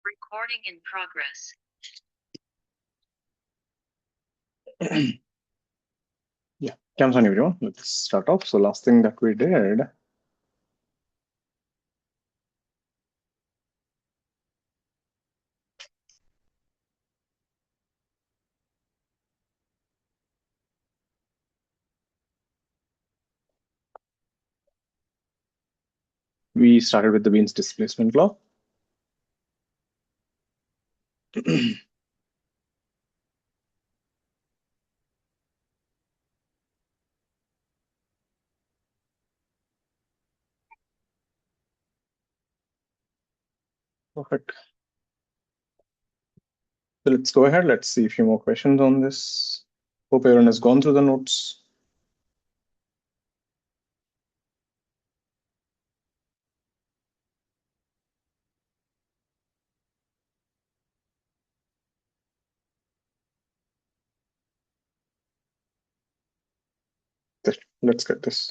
Recording in progress. Yeah, comes on everyone. Let's start off. So last thing that we did, we started with the Wien's displacement law. Perfect. So let's go ahead. Let's see a few more questions on this. Hope everyone has gone through the notes. Let's get this.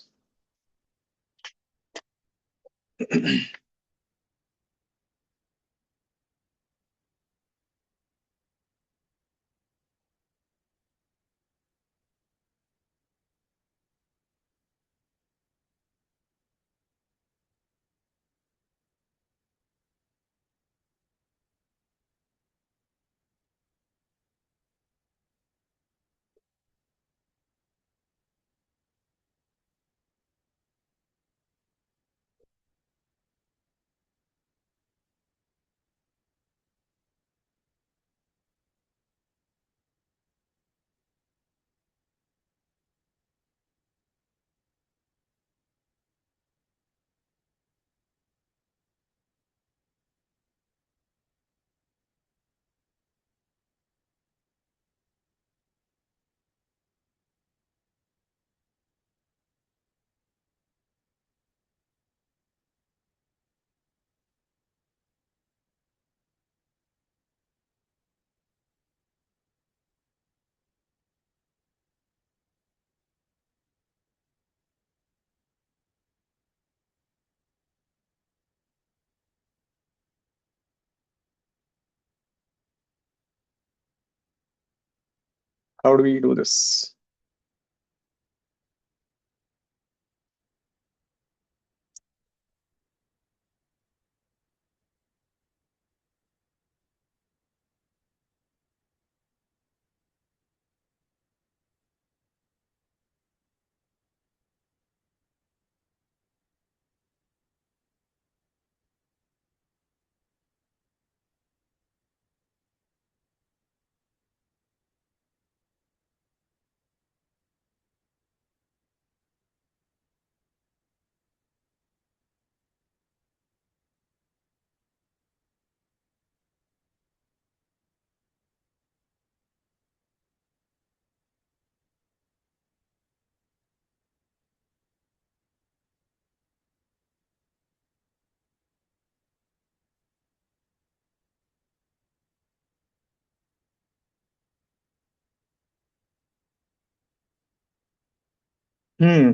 How do we do this?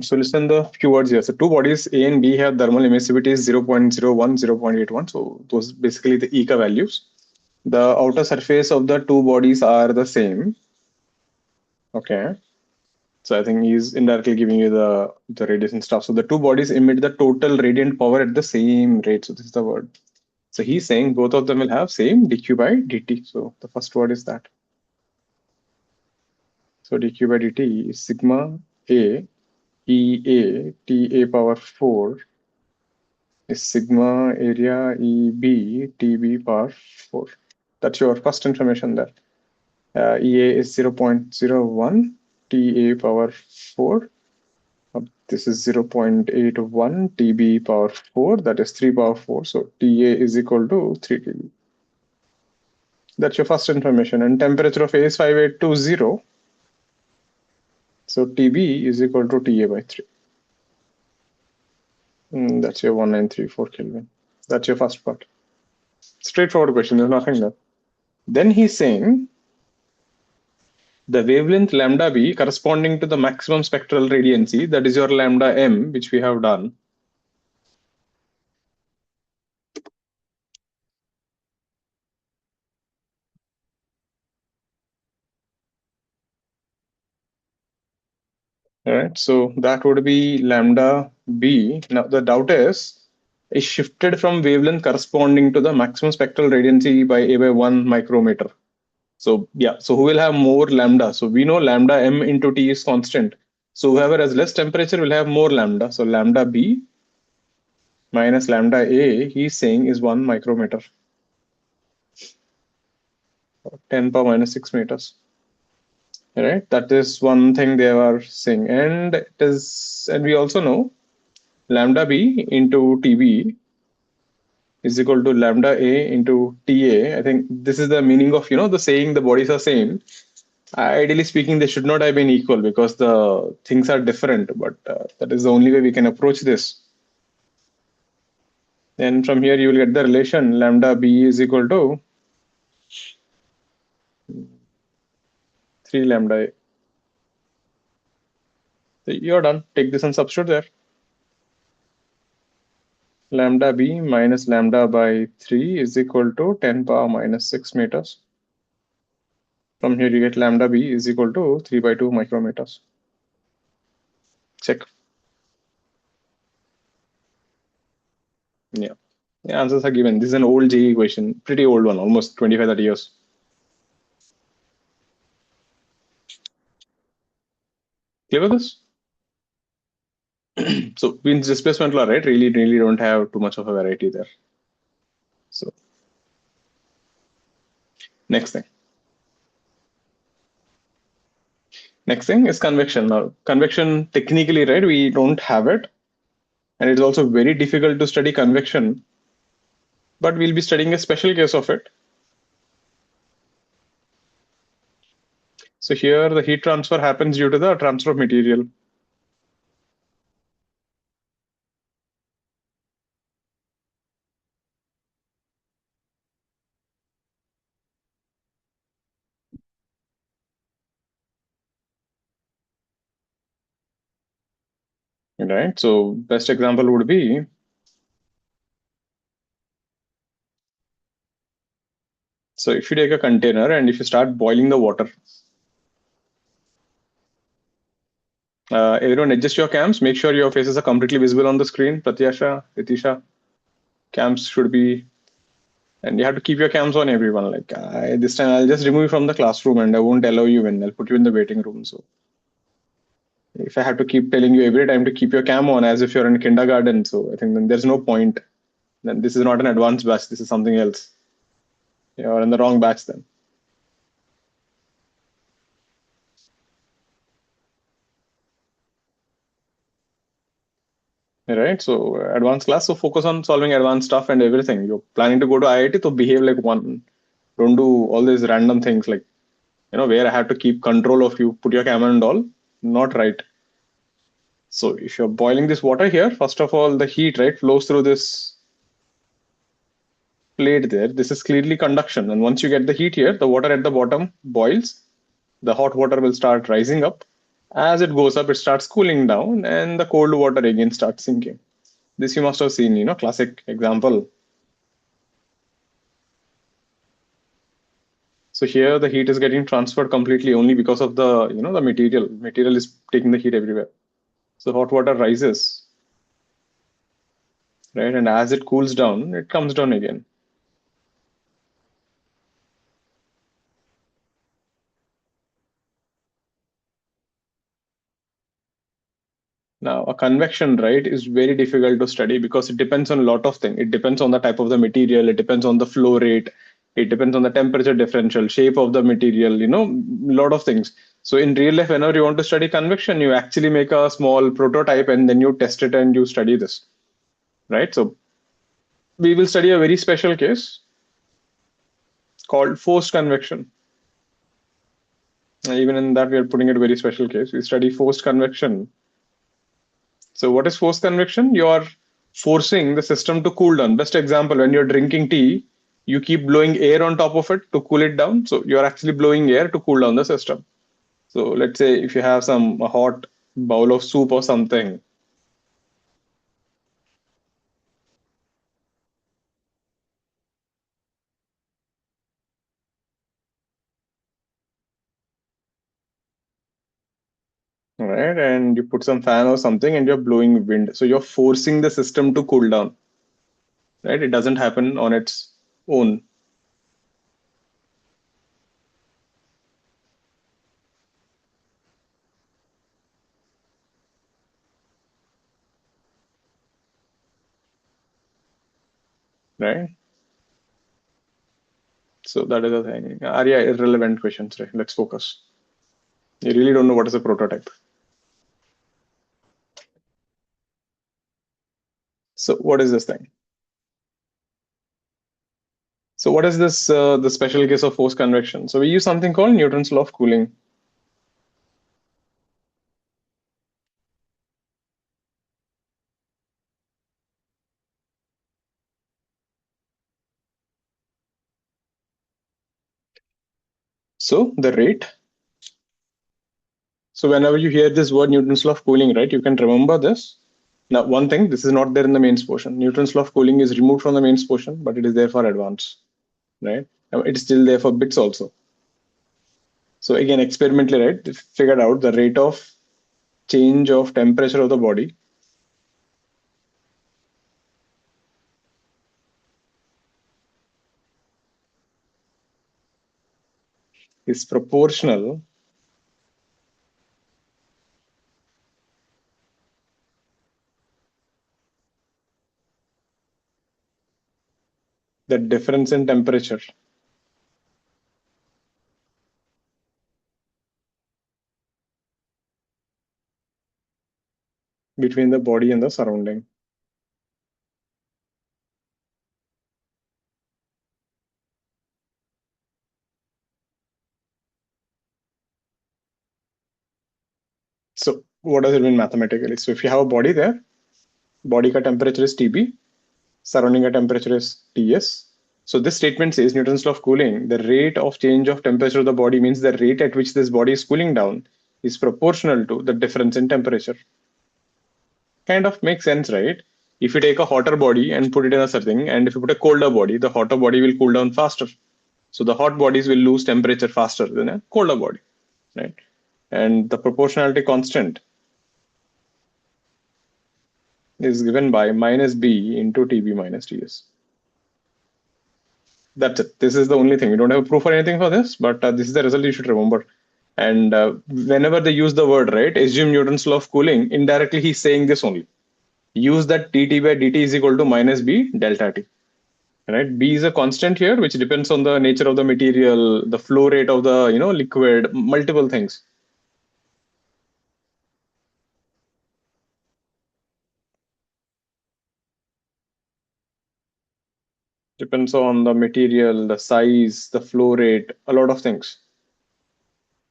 So listen the few words here. So two bodies A and B have thermal emissivity is 0.01, 0.81. So those basically the ECA values. The outer surface of the two bodies are the same. Okay. So I think he's indirectly giving you the radiation stuff. So the two bodies emit the total radiant power at the same rate. So this is the word. So he's saying both of them will have same dq by dt. So the first word is that. So dq by dt is sigma A EA TA power 4 is sigma area EB TB power 4. That's your first information there. EA is 0.01 TA power 4. This is 0.81 TB power 4. That is 3 power 4. So TA is equal to 3 TB. That's your first information. And temperature of A is 5820. So TB is equal to TA by 3. That's your 1934 Kelvin. That's your first part. Straightforward question. There's nothing there. Then he's saying the wavelength lambda b corresponding to the maximum spectral radiancy, that is your lambda m, which we have done. All right, so that would be lambda b. Now the doubt is shifted from wavelength corresponding to the maximum spectral radiancy by a by 1 micrometer. So yeah, so who will have more lambda? So we know lambda m into T is constant. So whoever has less temperature will have more lambda. So lambda b minus lambda a, he's saying is 1 micrometer, 10 power minus 6 meters. Right? That is one thing they are saying. And it is, and we also know lambda b into TB is equal to lambda a into TA. I think this is the meaning of, the saying the bodies are same. Ideally speaking, they should not have been equal because the things are different, but that is the only way we can approach this. Then from here, you will get the relation lambda b is equal to 3 lambda a. So you're done. Take this and substitute there. Lambda b minus lambda by 3 is equal to 10 power minus 6 meters. From here, you get lambda b is equal to 3 by 2 micrometers. Check. Yeah. The answers are given. This is an old JEE question, pretty old one, almost 25, 30 years. Clear with this? So Wien's displacement law, right? Really don't have too much of a variety there. So next thing. Next thing is convection. Now, convection technically, right? We don't have it, and it's also very difficult to study convection. But we'll be studying a special case of it. So here, the heat transfer happens due to the transfer of material. Right. So best example would be, so if you take a container and if you start boiling the water, everyone adjust your cams. Make sure your faces are completely visible on the screen. Pratyasha, Ritisha, cams should be, and you have to keep your cams on, everyone. Like this time, I'll just remove you from the classroom and I won't allow you in. I'll put you in the waiting room. So if I have to keep telling you every time to keep your cam on as if you're in kindergarten, so I think then there's no point. Then this is not an advanced batch. This is something else. You're in the wrong batch then. Right. So advanced class. So focus on solving advanced stuff and everything. You're planning to go to IIT, so behave like one. Don't do all these random things like, where I have to keep control of you, put your camera and all. Not right. So if you're boiling this water here, first of all, the heat, right, flows through this plate there. This is clearly conduction. And once you get the heat here, the water at the bottom boils. The hot water will start rising up. As it goes up, it starts cooling down, and the cold water again starts sinking. This you must have seen, classic example. So here the heat is getting transferred completely only because of the material. Material is taking the heat everywhere. So hot water rises, right? And as it cools down, it comes down again. Now, a convection, right, is very difficult to study because it depends on a lot of things. It depends on the type of the material, it depends on the flow rate, it depends on the temperature differential, shape of the material, a lot of things. So in real life, whenever you want to study convection, you actually make a small prototype and then you test it and you study this, right? So we will study a very special case called forced convection. Even in that, we are putting it a very special case. We study forced convection. So what is forced convection? You're forcing the system to cool down. Best example, when you're drinking tea, you keep blowing air on top of it to cool it down. So you're actually blowing air to cool down the system. So let's say if you have some hot bowl of soup or something. right? And you put some fan or something and you're blowing wind. So you're forcing the system to cool down, right? It doesn't happen on its own, right? So that is the thing. Arya, irrelevant questions, right? Let's focus. You really don't know what is a prototype. So what is this thing? So what is this, the special case of force convection? So we use something called Newton's law of cooling. So the rate. So whenever you hear this word Newton's law of cooling, right, you can remember this. Now, one thing, this is not there in the mains portion. Newton's law of cooling is removed from the mains portion, but it is there for advance, right? It's still there for bits also. So again, experimentally, right, they figured out the rate of change of temperature of the body is proportional the difference in temperature between the body and the surrounding. So what does it mean mathematically? So if you have a body there, body ka temperature is TB, surrounding a temperature is Ts. So this statement says Newton's law of cooling, the rate of change of temperature of the body means the rate at which this body is cooling down is proportional to the difference in temperature. Kind of makes sense, right? If you take a hotter body and put it in a setting, and if you put a colder body, the hotter body will cool down faster. So the hot bodies will lose temperature faster than a colder body, right? And the proportionality constant is given by minus B into TB minus TS. That's it. This is the only thing. We don't have proof or anything for this, but this is the result you should remember. And whenever they use the word, right, assume Newton's law of cooling, indirectly he's saying this only. Use that dT by dt is equal to minus B delta T. Right? B is a constant here, which depends on the nature of the material, the flow rate of the liquid, multiple things. Depends on the material, the size, the flow rate, a lot of things.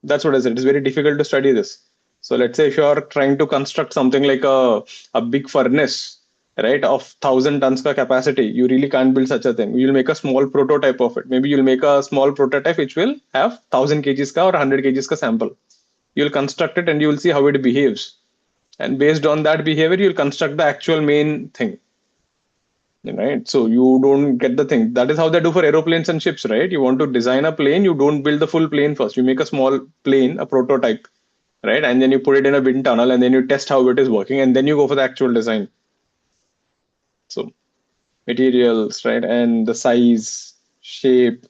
That's what I said. It's very difficult to study this. So let's say if you are trying to construct something like a big furnace, right, of 1,000 tons ka capacity, you really can't build such a thing. You'll make a small prototype of it. Maybe you'll make a small prototype which will have 1,000 kgs ka or 100 kgs ka sample. You'll construct it and you will see how it behaves. And based on that behavior, you'll construct the actual main thing. Right, so you don't get the thing. That is how they do for aeroplanes and ships, right? You want to design a plane, you don't build the full plane first. You make a small plane, a prototype, right? And then you put it in a wind tunnel and then you test how it is working and then you go for the actual design. So materials, right? And the size, shape.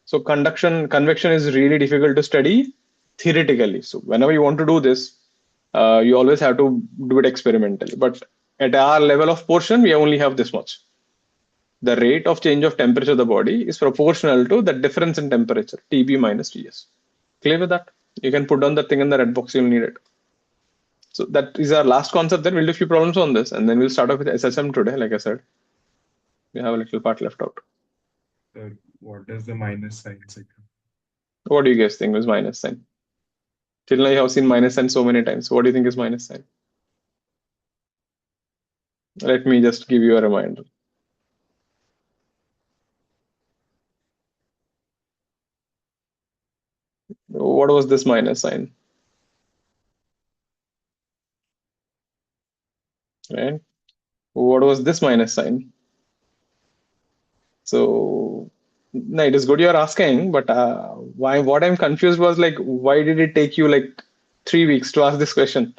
So convection is really difficult to study theoretically. So whenever you want to do this, you always have to do it experimentally. But at our level of portion, we only have this much. The rate of change of temperature of the body is proportional to the difference in temperature, TB minus TS. Clear with that? You can put down that thing in the red box, you'll need it. So that is our last concept. Then we'll do a few problems on this, and then we'll start off with SHM today. Like I said, we have a little part left out. What does the minus sign signal? What do you guys think was minus sign? Till now, you have seen minus sign so many times. What do you think is minus sign? Let me just give you a reminder. What was this minus sign? Right? What was this minus sign? So, no, it is good you're asking, but why? What I'm confused was like, why did it take you like 3 weeks to ask this question.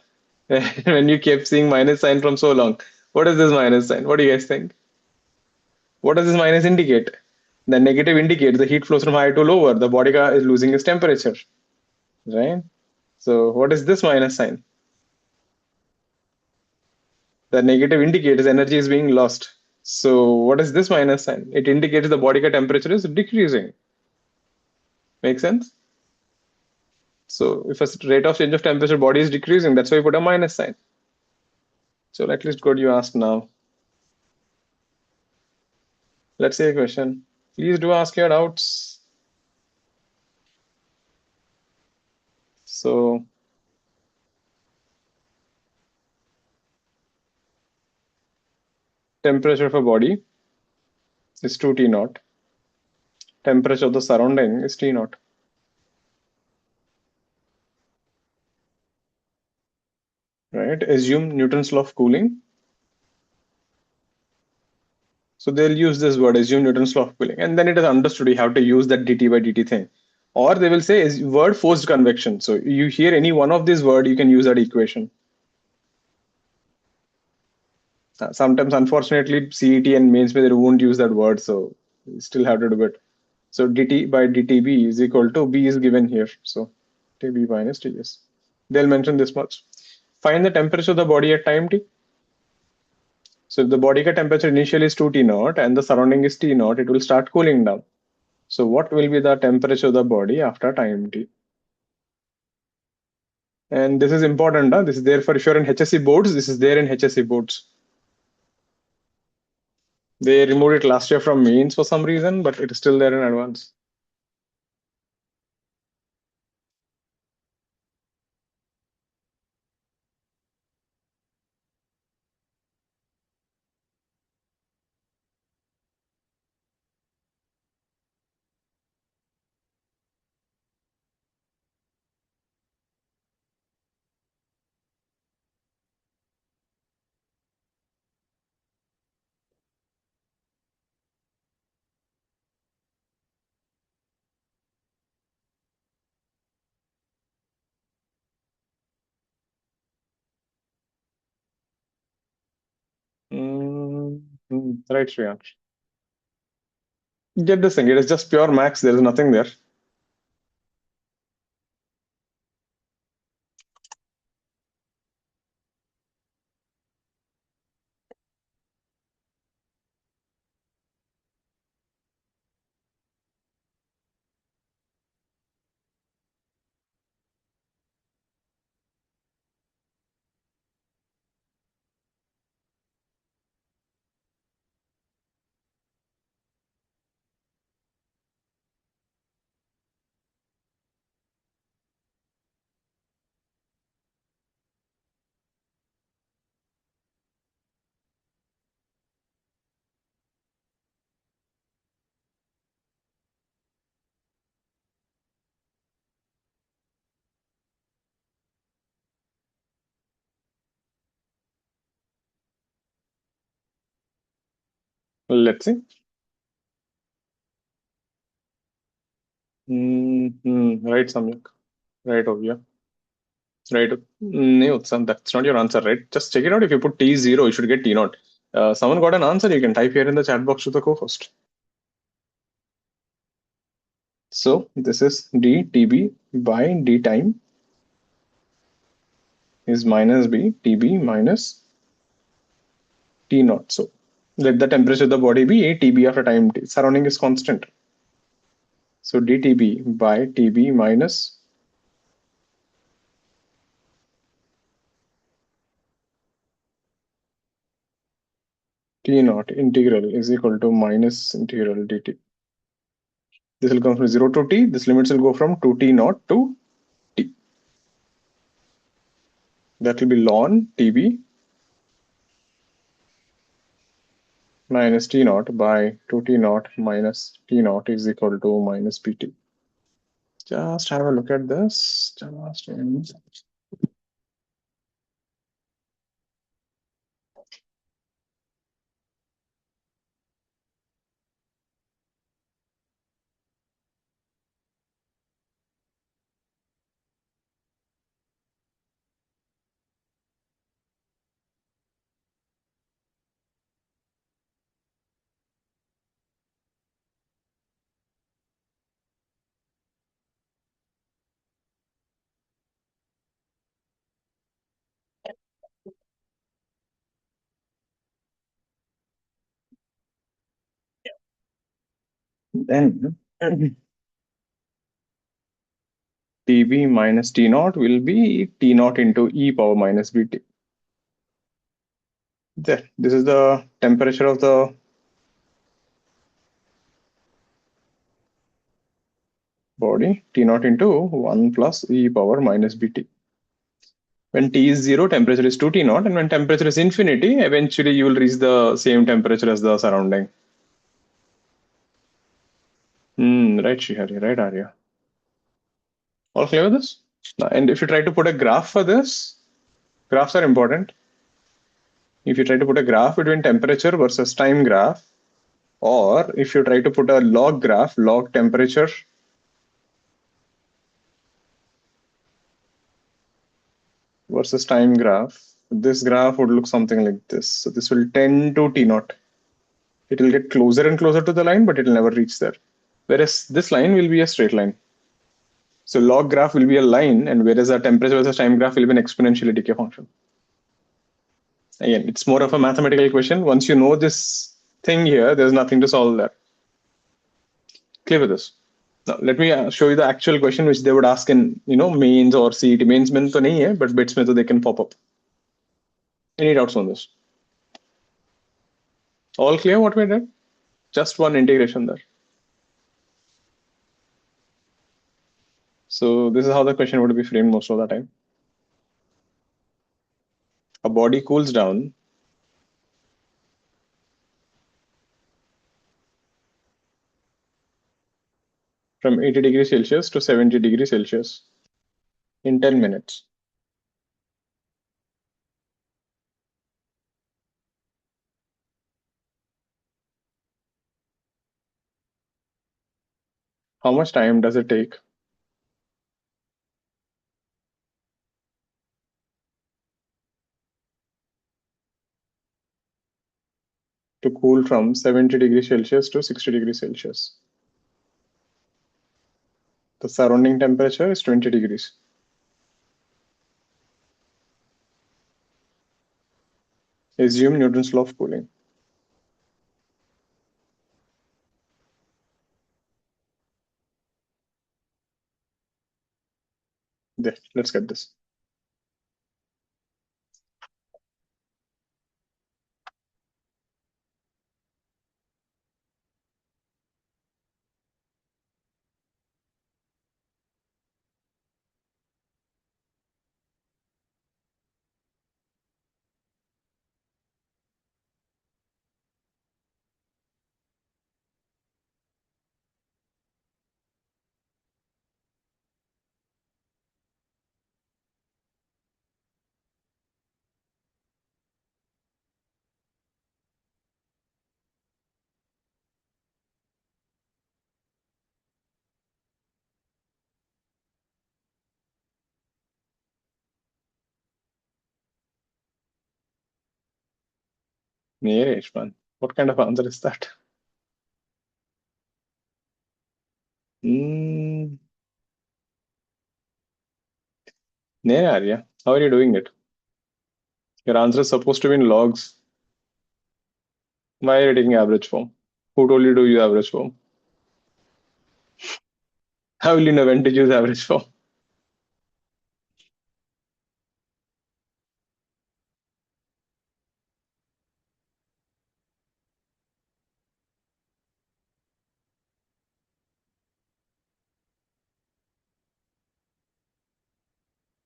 When you kept seeing minus sign from so long. What is this minus sign? What do you guys think? What does this minus indicate? The negative indicates the heat flows from higher to lower. The body is losing its temperature, right? So what is this minus sign? The negative indicates energy is being lost. So what is this minus sign? It indicates the body temperature is decreasing. Make sense? So if a rate of change of temperature body is decreasing, that's why you put a minus sign. So at least what you ask now. Let's say a question. Please do ask your doubts. So temperature of a body is 2 T naught. Temperature of the surrounding is T naught. Right? Assume Newton's law of cooling. So they'll use this word, assume Newton's law of cooling, and then it is understood you have to use that dt by dt thing. Or they will say is word forced convection. So you hear any one of these word, you can use that equation. Sometimes, unfortunately, CET and mains they won't use that word, so you still have to do it. So dt by dtb is equal to b is given here. So tb minus ts. They'll mention this much. Find the temperature of the body at time t. So if the body temperature initially is 2 T naught and the surrounding is T naught, it will start cooling down. So what will be the temperature of the body after time T? And this is important. This is there for if you're in HSC boards. This is there in HSC boards. They removed it last year from mains for some reason, but it is still there in advance. Right, Shreyansh. Get this thing. It is just pure max. There is nothing there. Let's see. Right, Samyak. Right over here. Right. No, that's not your answer, right? Just check it out. If you put T0, you should get T naught. Someone got an answer, you can type here in the chat box to the co-host. So this is dTB by d time is minus b TB minus T naught. So let the temperature of the body be a TB after time t. Surrounding is constant. So dTB by TB minus T naught integral is equal to minus integral dt. This will come from 0 to t. This limits will go from 2t naught to t. That will be ln TB minus T naught by 2T naught minus T naught is equal to minus PT. Just have a look at this. Then Tb minus T naught will be T naught into e power minus Bt. There, this is the temperature of the body, T naught into 1 plus e power minus Bt. When T is 0, temperature is 2 T naught, and when temperature is infinity, eventually you will reach the same temperature as the surrounding. Right, Srihari, right, Arya. All clear with this? And if you try to put a graph for this, graphs are important. If you try to put a graph between temperature versus time graph, or if you try to put a log graph, log temperature versus time graph, this graph would look something like this. So this will tend to T naught. It will get closer and closer to the line, but it will never reach there. Whereas this line will be a straight line. So log graph will be a line, and whereas a temperature versus time graph will be an exponential decay function. Again, it's more of a mathematical equation. Once you know this thing here, there's nothing to solve there. Clear with this? Now, let me show you the actual question which they would ask in mains or CET. Mains mein to nahi hai, but bits mein to they can pop up. Any doubts on this? All clear what we did? Just one integration there. So this is how the question would be framed most of the time. A body cools down from 80 degrees Celsius to 70 degrees Celsius in 10 minutes. How much time does it take to cool from 70 degrees Celsius to 60 degrees Celsius? The surrounding temperature is 20 degrees. Assume Newton's law of cooling. There, let's get this. Neresh, man. What kind of answer is that? Hmm. Arya, how are you doing it? Your answer is supposed to be in logs. Why are you taking average form? Who told you to use average form? How will you know when to use average form?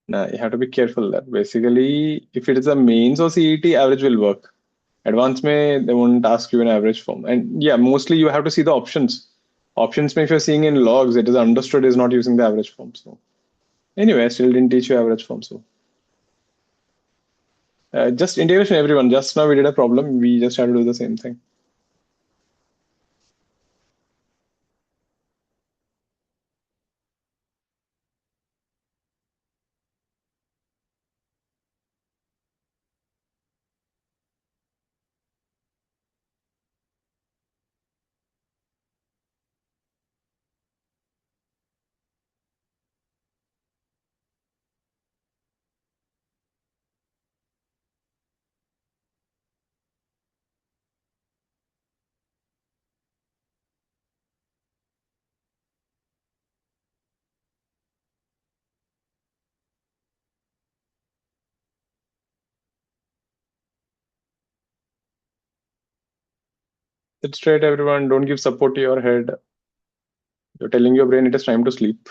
Nah, you have to be careful there. Basically, if it is a mains or CET, average will work. Advanced may they won't ask you an average form. And yeah, mostly you have to see the options. Options may if you're seeing in logs, it is understood is not using the average form. So anyway, I still didn't teach you average form. So just integration, everyone. Just now we did a problem. We just had to do the same thing. Sit straight, everyone. Don't give support to your head. You're telling your brain it is time to sleep.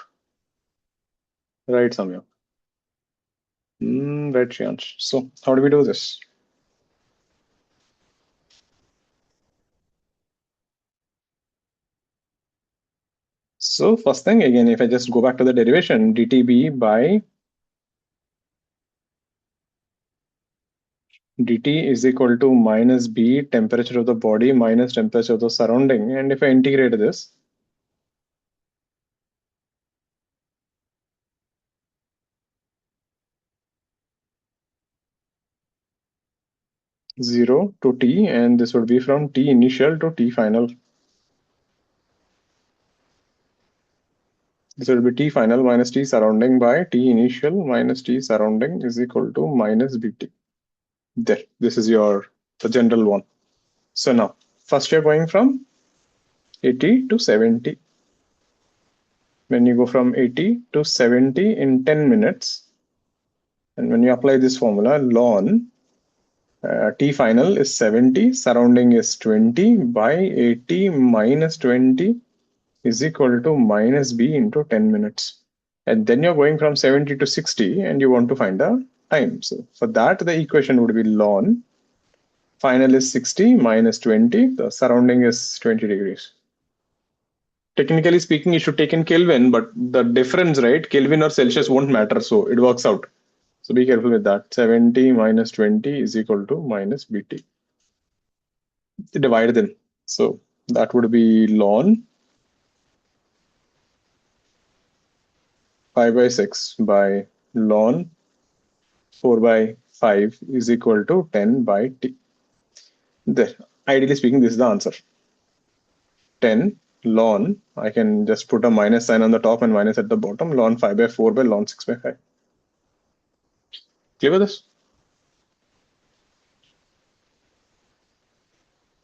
Right, Samya. Right, Shiansh. So, how do we do this? So, first thing, again, if I just go back to the derivation, dTB by dt is equal to minus B, temperature of the body, minus temperature of the surrounding. And if I integrate this, 0 to T, and this would be from T initial to T final. This will be T final minus T surrounding by T initial minus T surrounding is equal to minus BT. There, this is the general one. So now, first you're going from 80 to 70. When you go from 80 to 70 in 10 minutes, and when you apply this formula, ln T final is 70, surrounding is 20 by 80 minus 20 is equal to minus B into 10 minutes. And then you're going from 70 to 60 and you want to find the time. So for that, the equation would be ln final is 60 minus 20. The surrounding is 20 degrees. Technically speaking, you should take in Kelvin, but the difference, right? Kelvin or Celsius won't matter, so it works out. So be careful with that. 70 minus 20 is equal to minus BT. Divide them. So that would be ln 5 by 6 by ln 4 by 5 is equal to 10 by T. There. Ideally speaking, this is the answer. 10 ln, I can just put a minus sign on the top and minus at the bottom, ln 5 by 4 by ln 6 by 5. Clear with this?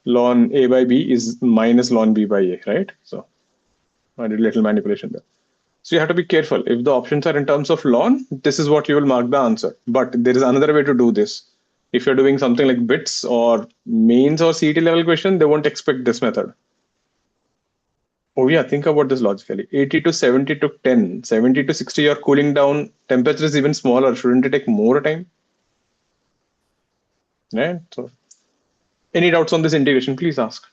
Ln A by B is minus ln B by A, right? So I did a little manipulation there. So you have to be careful. If the options are in terms of ln, this is what you will mark the answer. But there is another way to do this. If you're doing something like bits or mains or CET level question, they won't expect this method. Oh yeah, think about this logically. 80 to 70 took 10. 70 to 60, you're cooling down. Temperature is even smaller. Shouldn't it take more time? Right? So, any doubts on this integration, please ask.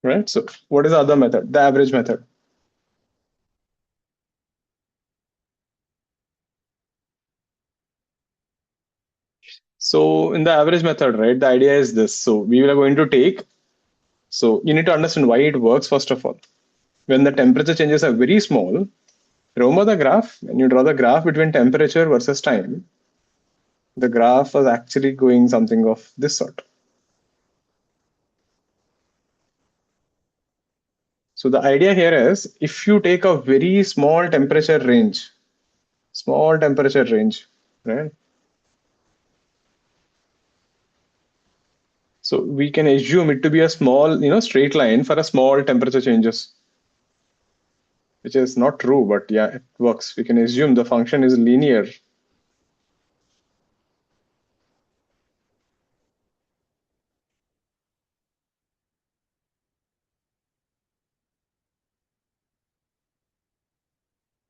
Right? So, what is the other method? The average method. So, in the average method, right, the idea is this. So, we are going to take, so you need to understand why it works, first of all. When the temperature changes are very small, remember the graph, when you draw the graph between temperature versus time, the graph was actually going something of this sort. So the idea here is if you take a very small temperature range, right? So we can assume it to be a small, straight line for a small temperature changes, which is not true, but yeah, it works. We can assume the function is linear.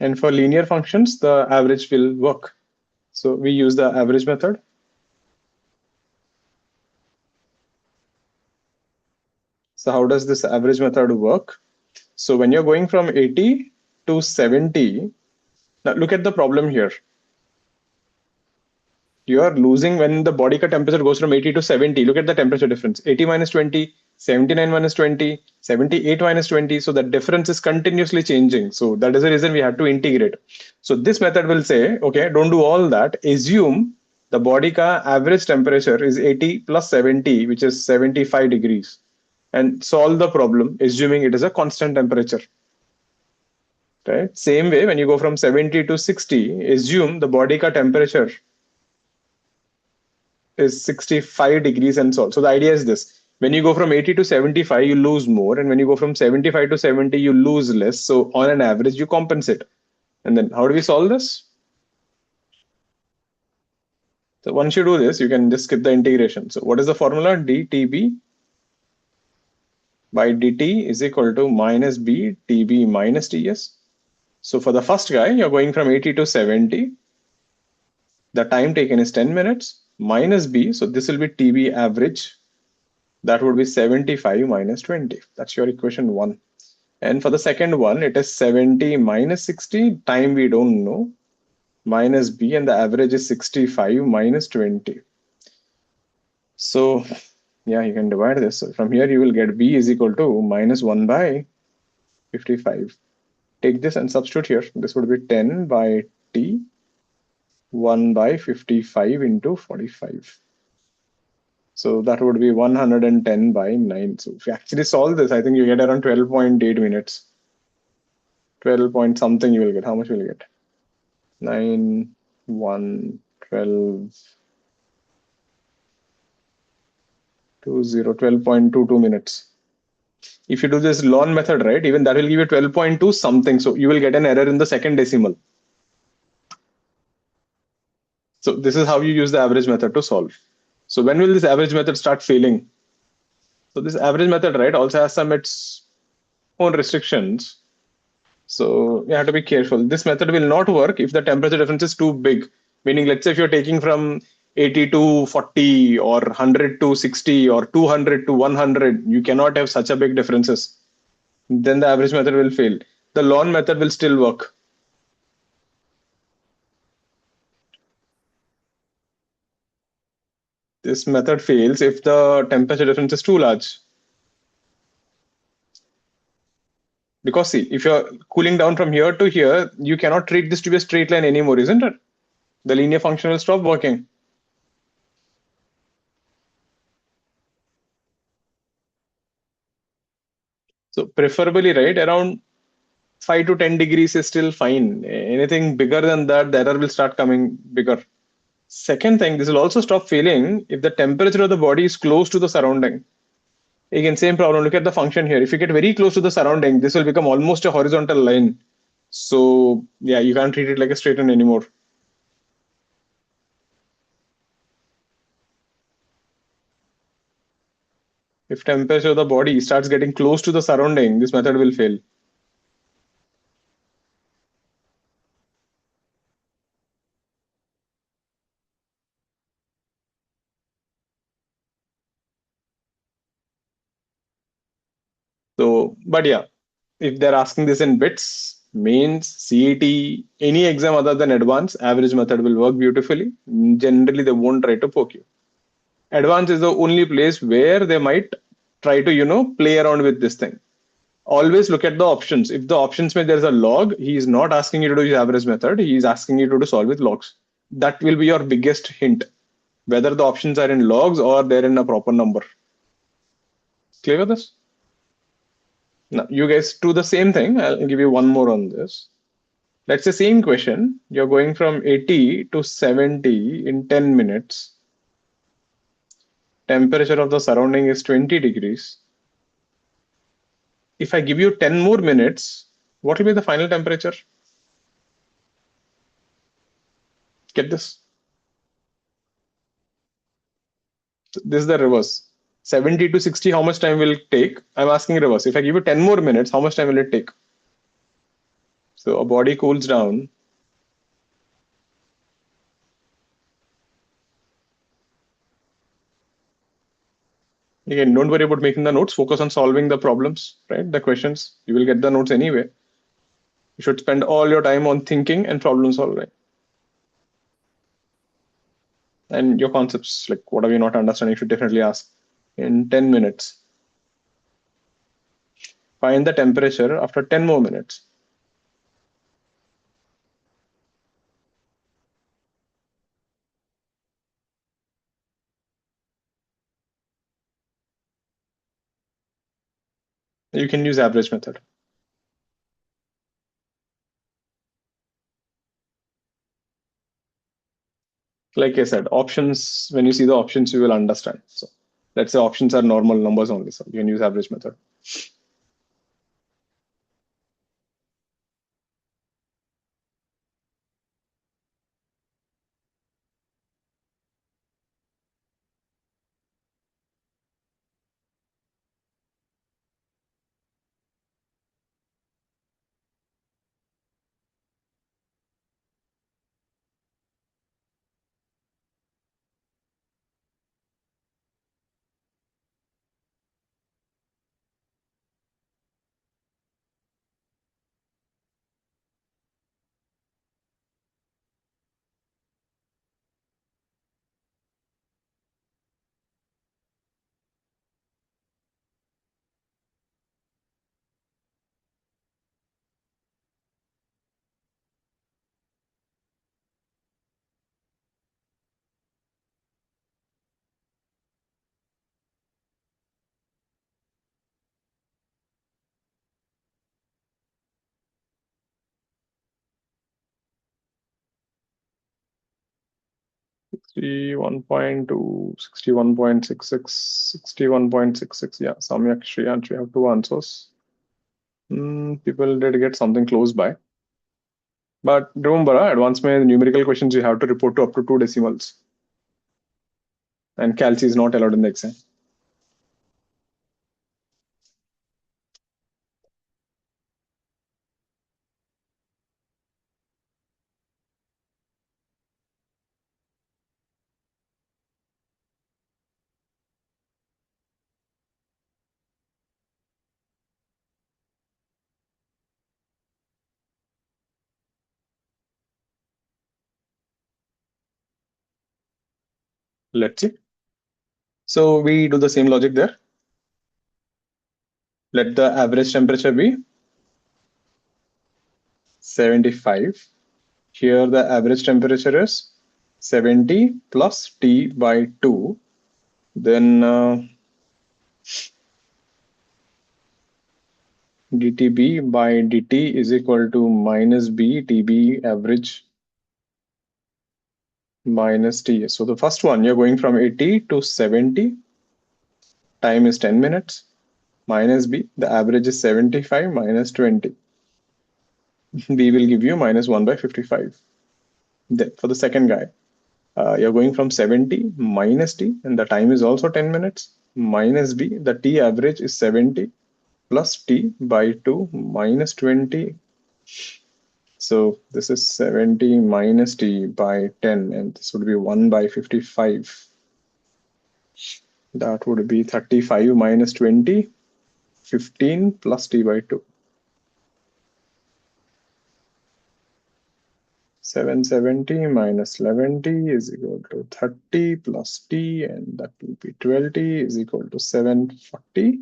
And for linear functions, the average will work. So we use the average method. So how does this average method work? So when you're going from 80 to 70, now look at the problem here. You are losing when the body temperature goes from 80 to 70. Look at the temperature difference. 80 minus 20, 79 minus 20, 78 minus 20. So the difference is continuously changing. So that is the reason we have to integrate. So this method will say, okay, don't do all that. Assume the body ka average temperature is 80 plus 70, which is 75 degrees. And solve the problem, assuming it is a constant temperature. right? Same way, when you go from 70 to 60, assume the body ka temperature is 65 degrees and so on. So the idea is this. When you go from 80 to 75, you lose more. And when you go from 75 to 70, you lose less. So on an average, you compensate. And then how do we solve this? So once you do this, you can just skip the integration. So what is the formula? dTb by dt is equal to minus b tb minus ts. So for the first guy, you're going from 80 to 70. The time taken is 10 minutes minus b. So this will be tb average. That would be 75 minus 20. That's your equation 1. And for the second one, it is 70 minus 60. Time we don't know. Minus b, and the average is 65 minus 20. So yeah, you can divide this. So from here, you will get b is equal to minus 1 by 55. Take this and substitute here. This would be 10 by t, 1 by 55 into 45. So that would be 110 by 9. So if you actually solve this, I think you get around 12.8 minutes. 12 point something you will get. How much will you get? 9, 1, 12, 20, 12.22 minutes. If you do this ln method, right, even that will give you 12.2 something. So you will get an error in the second decimal. So this is how you use the average method to solve. So when will this average method start failing? So this average method, right, also has some its own restrictions. So you have to be careful. This method will not work if the temperature difference is too big. Meaning, let's say if you're taking from 80 to 40 or 100 to 60 or 200 to 100, you cannot have such a big differences. Then the average method will fail. The ln method will still work. This method fails if the temperature difference is too large. Because see, if you're cooling down from here to here, you cannot treat this to be a straight line anymore, isn't it? The linear function will stop working. So preferably, right, around 5 to 10 degrees is still fine. Anything bigger than that, the error will start coming bigger. Second thing, this will also stop failing if the temperature of the body is close to the surrounding. Again, same problem. Look at the function here. If you get very close to the surrounding, this will become almost a horizontal line. So yeah, you can't treat it like a straight line anymore. If temperature of the body starts getting close to the surrounding, this method will fail. So, but yeah, if they're asking this in bits, mains, CET, any exam other than advanced, average method will work beautifully. Generally, they won't try to poke you. Advanced is the only place where they might try to, play around with this thing. Always look at the options. If the options mean there's a log, he is not asking you to do his average method. He is asking you to do solve with logs. That will be your biggest hint, whether the options are in logs or they're in a proper number. Clear with this? Now, you guys do the same thing. I'll give you one more on this. Let's say same question. You're going from 80 to 70 in 10 minutes. Temperature of the surrounding is 20 degrees. If I give you 10 more minutes, what will be the final temperature? Get this. This is the reverse. 70 to 60, how much time will it take? I'm asking reverse. If I give you 10 more minutes, how much time will it take? So a body cools down. Again, don't worry about making the notes. Focus on solving the problems, right? The questions. You will get the notes anyway. You should spend all your time on thinking and problem solving. And your concepts, like what are you not understanding, you should definitely ask. In 10 minutes, find the temperature after 10 more minutes. You can use average method. Like I said, options, when you see the options, you will understand. So let's say options are normal numbers only. So you can use average method. 61.2, 61.66, 61.66. Yeah, Samyak, Shriyansh, we have two answers. People did get something close by. But remember, advanced में numerical questions you have to report to up to 2 decimals. And calci is not allowed in the exam. Let's see. So we do the same logic there. Let the average temperature be 75. Here the average temperature is 70 plus T by 2. Then dTB by dt is equal to minus B TB average minus T. So the first one, you're going from 80 to 70. Time is 10 minutes. Minus B, the average is 75 minus 20. B will give you minus 1 by 55. Then for the second guy, you're going from 70 minus T, and the time is also 10 minutes. Minus B, the T average is 70 plus T by 2 minus 20. So this is 70 minus T by 10, and this would be 1 by 55. That would be 35 minus 20, 15 plus T by 2. 770 minus 11t is equal to 30 plus t, and that will be 12t is equal to 740.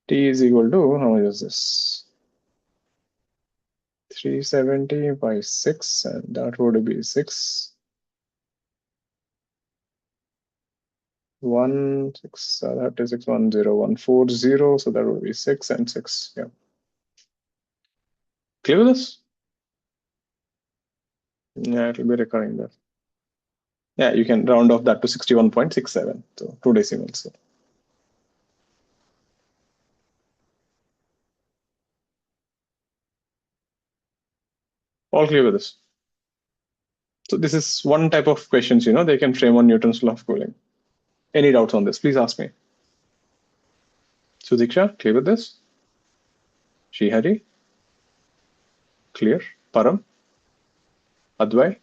T is equal to, how much is this? 370 by 6, and that would be 6. 160, so that would be 6 and 6. Yeah. Clear with this? Yeah, it will be recurring there. Yeah, you can round off that to 61.67, so 2 decimals. So. All clear with this? So this is one type of questions, they can frame on Newton's law of cooling. Any doubts on this? Please ask me. Sudiksha, clear with this? Srihari, clear? Param, Advai,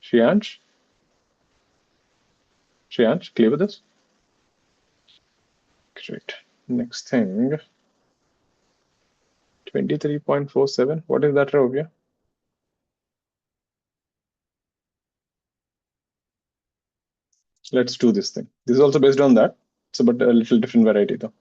Shriyansh, clear with this? Great. Next thing, 23.47. What is that, Ravya? Let's do this thing. This is also based on that. It's about a little different variety though.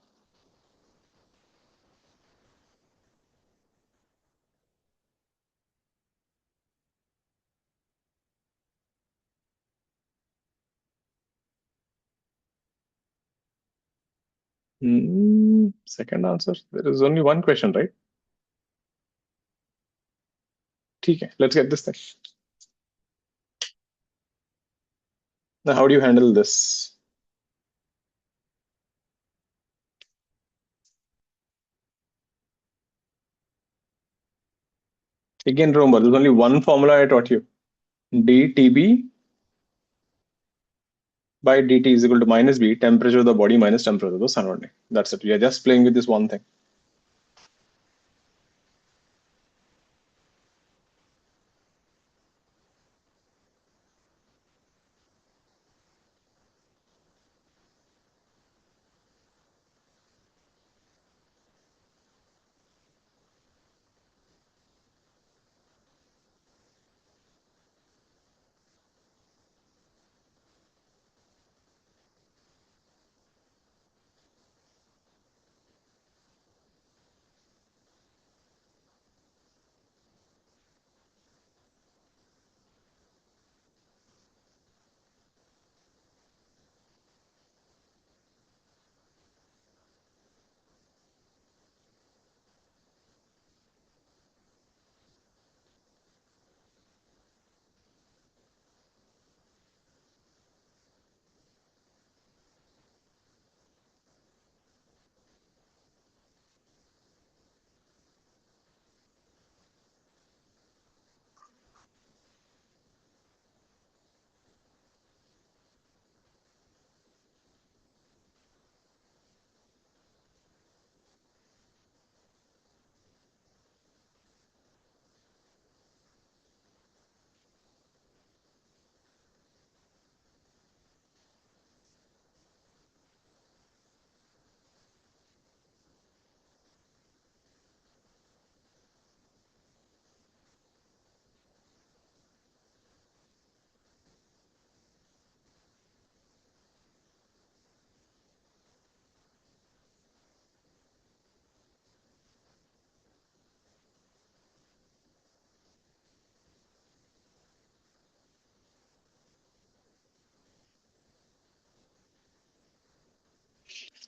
Second answer. There is only one question, right? ठीक है, let's get this thing. Now, how do you handle this? Again, remember, there's only one formula I taught you. dTb by dt is equal to minus b, temperature of the body minus temperature of the surrounding. That's it. We are just playing with this one thing.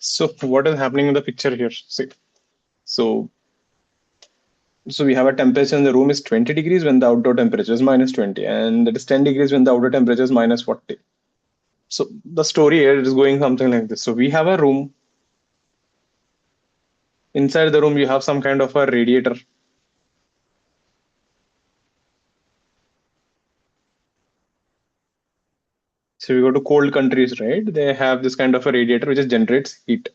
So what is happening in the picture here? See, so we have a temperature in the room is 20 degrees when the outdoor temperature is minus 20, and it is 10 degrees when the outdoor temperature is minus 40. So the story here is going something like this. So we have a room. Inside the room, you have some kind of a radiator. So we go to cold countries, right? They have this kind of a radiator which generates heat.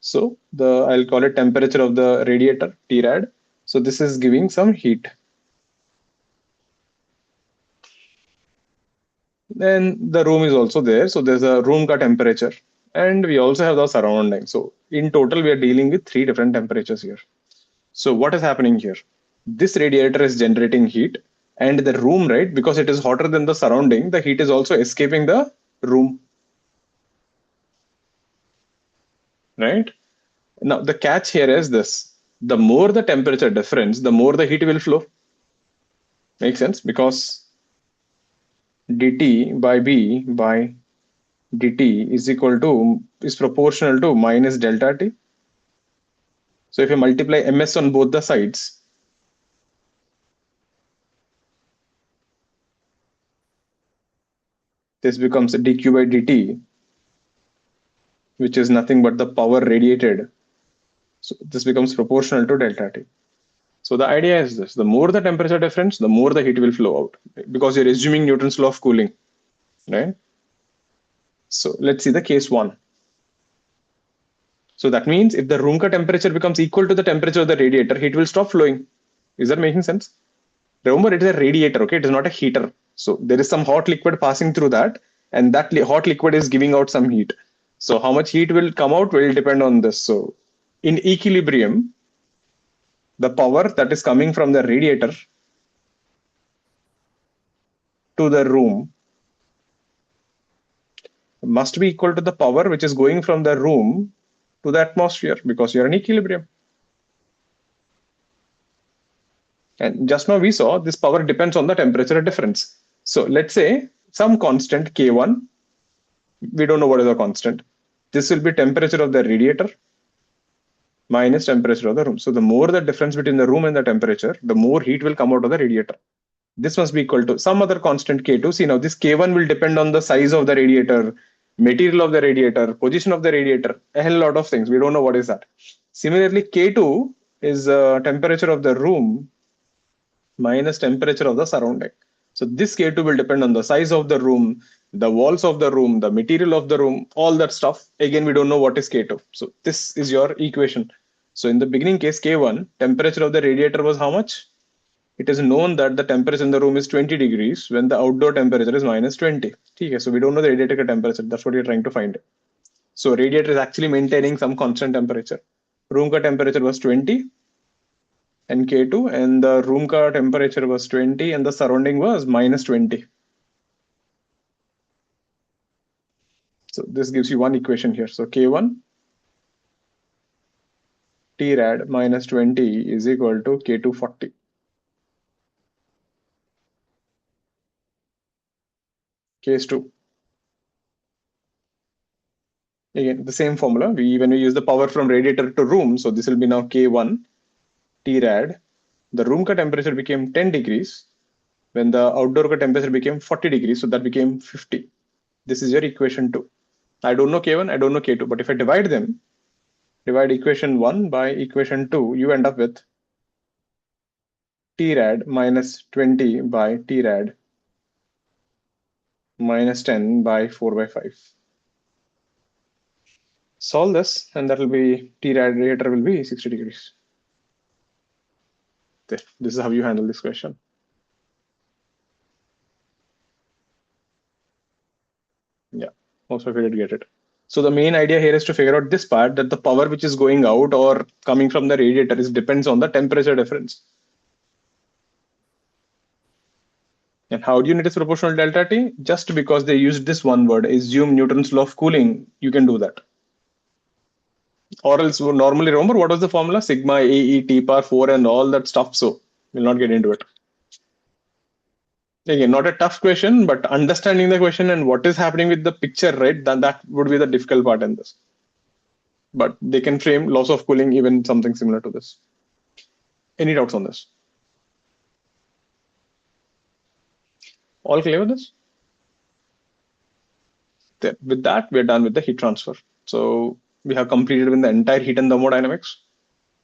So I'll call it temperature of the radiator, Trad. So this is giving some heat. Then the room is also there. So there's a room ka temperature. And we also have the surrounding. So in total, we are dealing with 3 different temperatures here. So what is happening here? This radiator is generating heat, and the room, right, because it is hotter than the surrounding, the heat is also escaping the room, right? Now the catch here is this: the more the temperature difference, the more the heat will flow. Makes sense? Because dt by b by dt is proportional to minus delta t. So if you multiply ms on both the sides, this becomes dq by dt, which is nothing but the power radiated. So this becomes proportional to delta T. So the idea is this: the more the temperature difference, the more the heat will flow out, because you're assuming Newton's law of cooling, right? So let's see the case 1. So that means if the room ka temperature becomes equal to the temperature of the radiator, heat will stop flowing. Is that making sense? Remember, it is a radiator, okay? It is not a heater. So there is some hot liquid passing through that, and that hot liquid is giving out some heat. So how much heat will come out will depend on this. So in equilibrium, the power that is coming from the radiator to the room must be equal to the power which is going from the room to the atmosphere, because you're in equilibrium. And just now we saw this power depends on the temperature difference. So let's say some constant K1, we don't know what is the constant. This will be temperature of the radiator. minus temperature of the room. So the more the difference between the room and the temperature, the more heat will come out of the radiator. This must be equal to some other constant K2. See, now this K1 will depend on the size of the radiator, material of the radiator, position of the radiator, a hell lot of things. We don't know what is that. Similarly, K2 is temperature of the room minus temperature of the surrounding. So this K2 will depend on the size of the room, the walls of the room, the material of the room, all that stuff. Again, we don't know what is K2. So this is your equation. So in the beginning case, K1, temperature of the radiator was how much? It is known that the temperature in the room is 20 degrees when the outdoor temperature is minus 20. Okay, so we don't know the radiator temperature. That's what we're trying to find. So radiator is actually maintaining some constant temperature. Room ka temperature was 20 and K2, and the room ka temperature was 20 and the surrounding was minus 20. So this gives you one equation here. So K1 T rad minus 20 is equal to K2 40. Case 2. Again, the same formula. When we use the power from radiator to room, so this will be now K1 T rad. The room ka temperature became 10 degrees when the outdoor ka temperature became 40 degrees. So that became 50. This is your equation 2. I don't know K1, I don't know K2, but if I divide them, divide equation 1 by equation 2, you end up with T rad minus 20 by T rad minus 10 by 4 by 5. Solve this, and that will be T radiator will be 60 degrees. This is how you handle this question. Yeah, most of you did get it. So the main idea here is to figure out this part, that the power which is going out or coming from the radiator depends on the temperature difference. And how do you notice proportional delta T? Just because they used this one word, assume Newton's law of cooling, you can do that. Or else normally, remember what was the formula? Sigma AE T power 4 and all that stuff. So we'll not get into it. Again, not a tough question, but understanding the question and what is happening with the picture, right? That would be the difficult part in this. But they can frame loss of cooling even something similar to this. Any doubts on this? All clear with this? There. With that, we're done with the heat transfer. So we have completed with the entire heat and thermodynamics,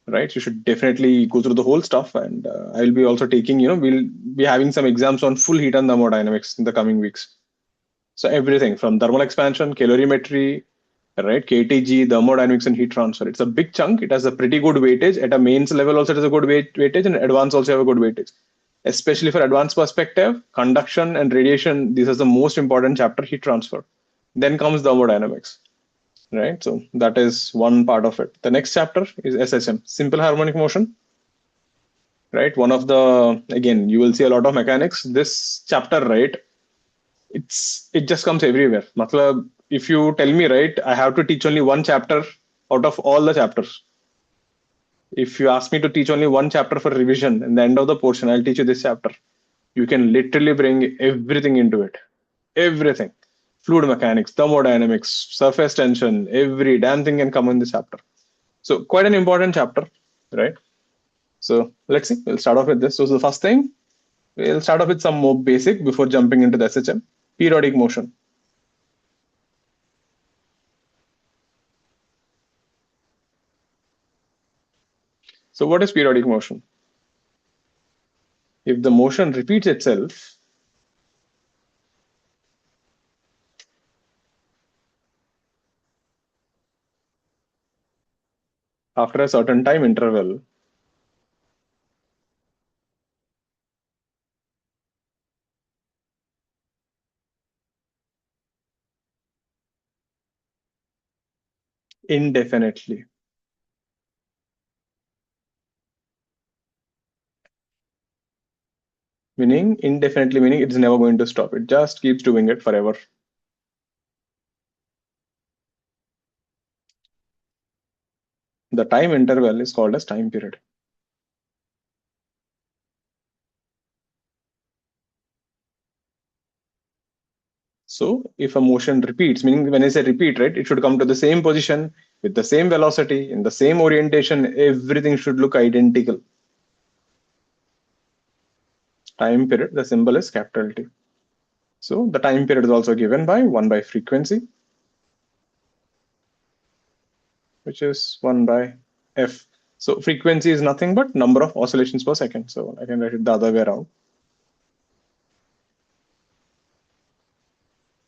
right? You should definitely go through the whole stuff. And I'll be also taking, we'll be having some exams on full heat and thermodynamics in the coming weeks. So everything from thermal expansion, calorimetry, right? KTG, thermodynamics, and heat transfer. It's a big chunk. It has a pretty good weightage. At a mains level also, it has a good weightage, and advanced also have a good weightage. Especially for advanced perspective, conduction and radiation, this is the most important chapter, heat transfer. Then comes thermodynamics, right? So that is one part of it. The next chapter is SHM, simple harmonic motion, right? One of the, again, you will see a lot of mechanics. This chapter, right? It just comes everywhere. Matlab, if you tell me, right, I have to teach only one chapter out of all the chapters. If you ask me to teach only one chapter for revision in the end of the portion, I'll teach you this chapter. You can literally bring everything into it. Everything. Fluid mechanics, thermodynamics, surface tension, every damn thing can come in this chapter. So quite an important chapter, right? So let's see, we'll start off with this. So the first thing, we'll start off with some more basic before jumping into the SHM, periodic motion. So what is periodic motion? If the motion repeats itself, after a certain time interval, indefinitely. Meaning indefinitely, meaning it's never going to stop. It just keeps doing it forever. The time interval is called as time period. So if a motion repeats, meaning when I say repeat, right, it should come to the same position with the same velocity, in the same orientation, everything should look identical. Time period, the symbol is capital T. So the time period is also given by 1 by frequency, which is 1 by f. So frequency is nothing but number of oscillations per second. So I can write it the other way around.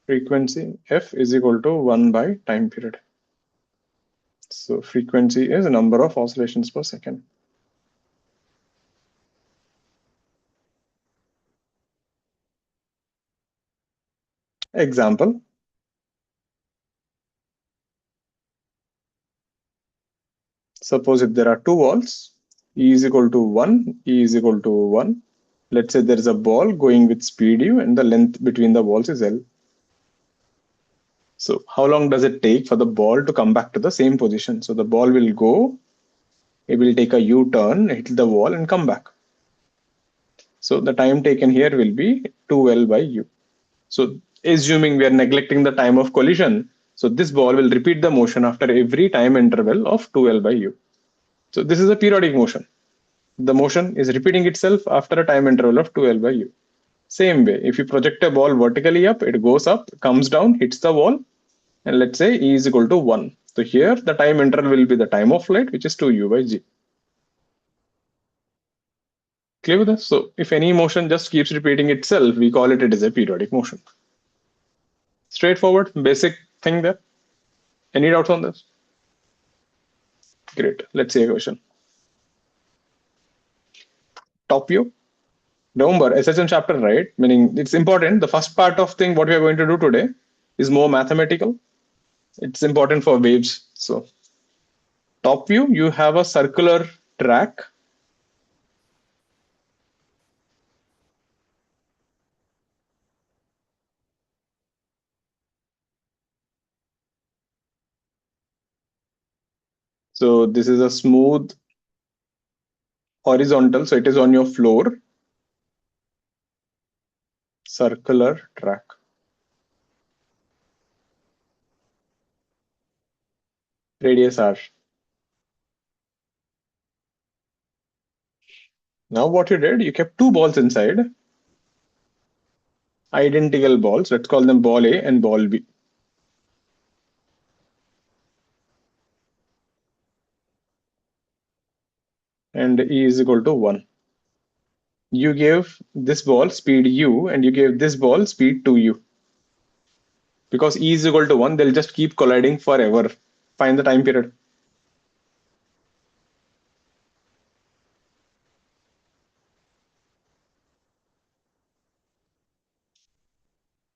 Frequency f is equal to 1 by time period. So frequency is a number of oscillations per second. Example. Suppose if there are two walls, E is equal to 1, E is equal to 1. Let's say there is a ball going with speed u and the length between the walls is L. So how long does it take for the ball to come back to the same position? So the ball will go, it will take a U-turn, hit the wall and come back. So the time taken here will be 2L by U. So assuming we are neglecting the time of collision, so this ball will repeat the motion after every time interval of 2L by U. So this is a periodic motion. The motion is repeating itself after a time interval of 2L by U. Same way, if you project a ball vertically up, it goes up, comes down, hits the wall, and let's say E is equal to 1. So here the time interval will be the time of flight, which is 2U by G. Clear with this? So if any motion just keeps repeating itself, we call it as a periodic motion. Straightforward, basic thing there. Any doubts on this? Great. Let's see a question. Top view. Remember, SHM chapter, right? Meaning it's important. The first part of thing what we are going to do today is more mathematical. It's important for waves. So top view, you have a circular track. So this is a smooth horizontal. So it is on your floor. Circular track. Radius r. Now what you did, you kept two balls inside. Identical balls. Let's call them ball A and ball B. And E is equal to 1. You gave this ball speed u and you gave this ball speed 2u. Because E is equal to 1, they'll just keep colliding forever. Find the time period.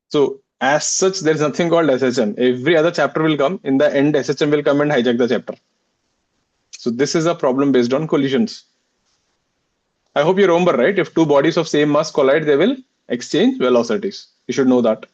So as such, there's nothing called SHM. Every other chapter will come. In the end, SHM will come and hijack the chapter. So this is a problem based on collisions. I hope you remember, right? If two bodies of same mass collide, they will exchange velocities. You should know that.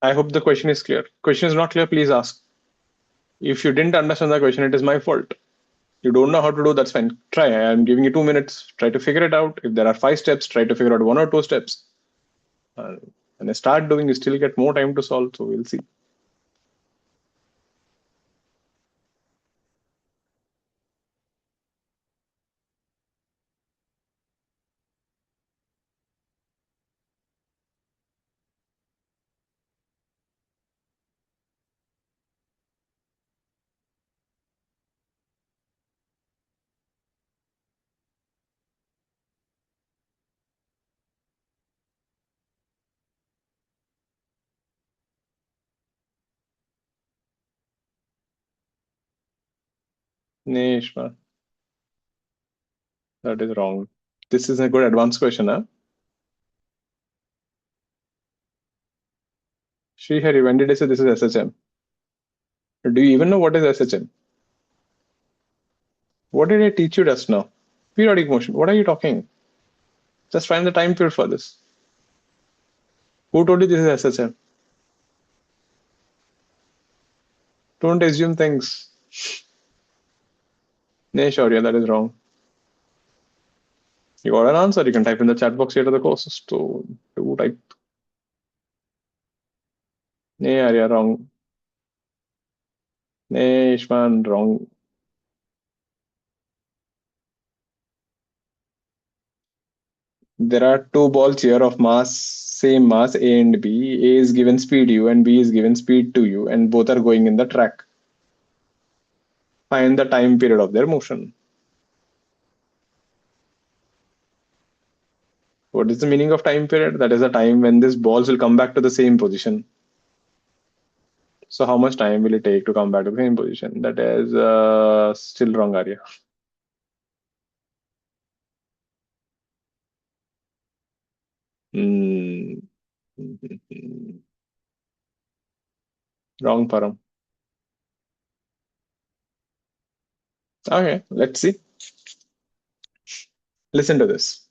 I hope the question is clear. Question is not clear, please ask. If you didn't understand the question, it is my fault. You don't know how to do, that's fine. Try. I'm giving you 2 minutes. Try to figure it out. If there are 5 steps, try to figure out 1 or 2 steps. When I start doing, you still get more time to solve. So we'll see. Nishma, that is wrong. This is a good advanced question, huh? Srihari, when did I say this is SHM? Do you even know what is SHM? What did I teach you just now? Periodic motion. What are you talking? Just find the time period for this. Who told you this is SHM? Don't assume things. Nee, Shaurya, that is wrong. You got an answer. You can type in the chat box here to the courses to type. Nee, Arya, wrong. Nee, Ishman, wrong. There are two balls here of mass, same mass, A and B. A is given speed u and B is given speed 2u, and both are going in the track. Find the time period of their motion. What is the meaning of time period? That is the time when these balls will come back to the same position. So how much time will it take to come back to the same position? That is still wrong, Arya. Wrong, Param. Okay, let's see. Listen to this.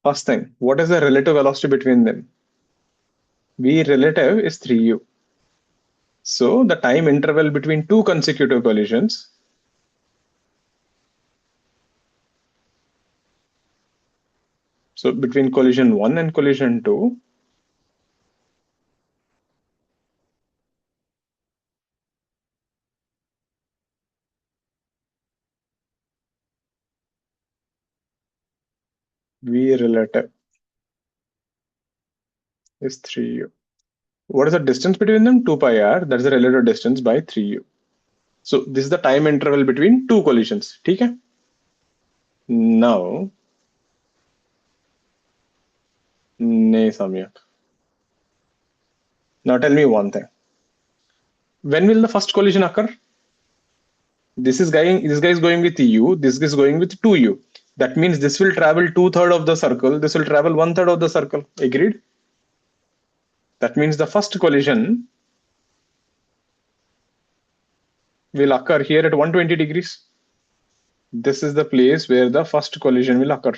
First thing, what is the relative velocity between them? V relative is 3u. So the time interval between two consecutive collisions so between collision 1 and collision 2 V relative is 3u. What is the distance between them? 2 pi r. That is the relative distance by 3u. So this is the time interval between two collisions. Okay? Now, Samyak. Now tell me one thing. When will the first collision occur? This guy is going with u. This is going with 2u. That means this will travel 2/3 of the circle. This will travel 1/3 of the circle. Agreed? That means the first collision will occur here at 120 degrees. This is the place where the first collision will occur.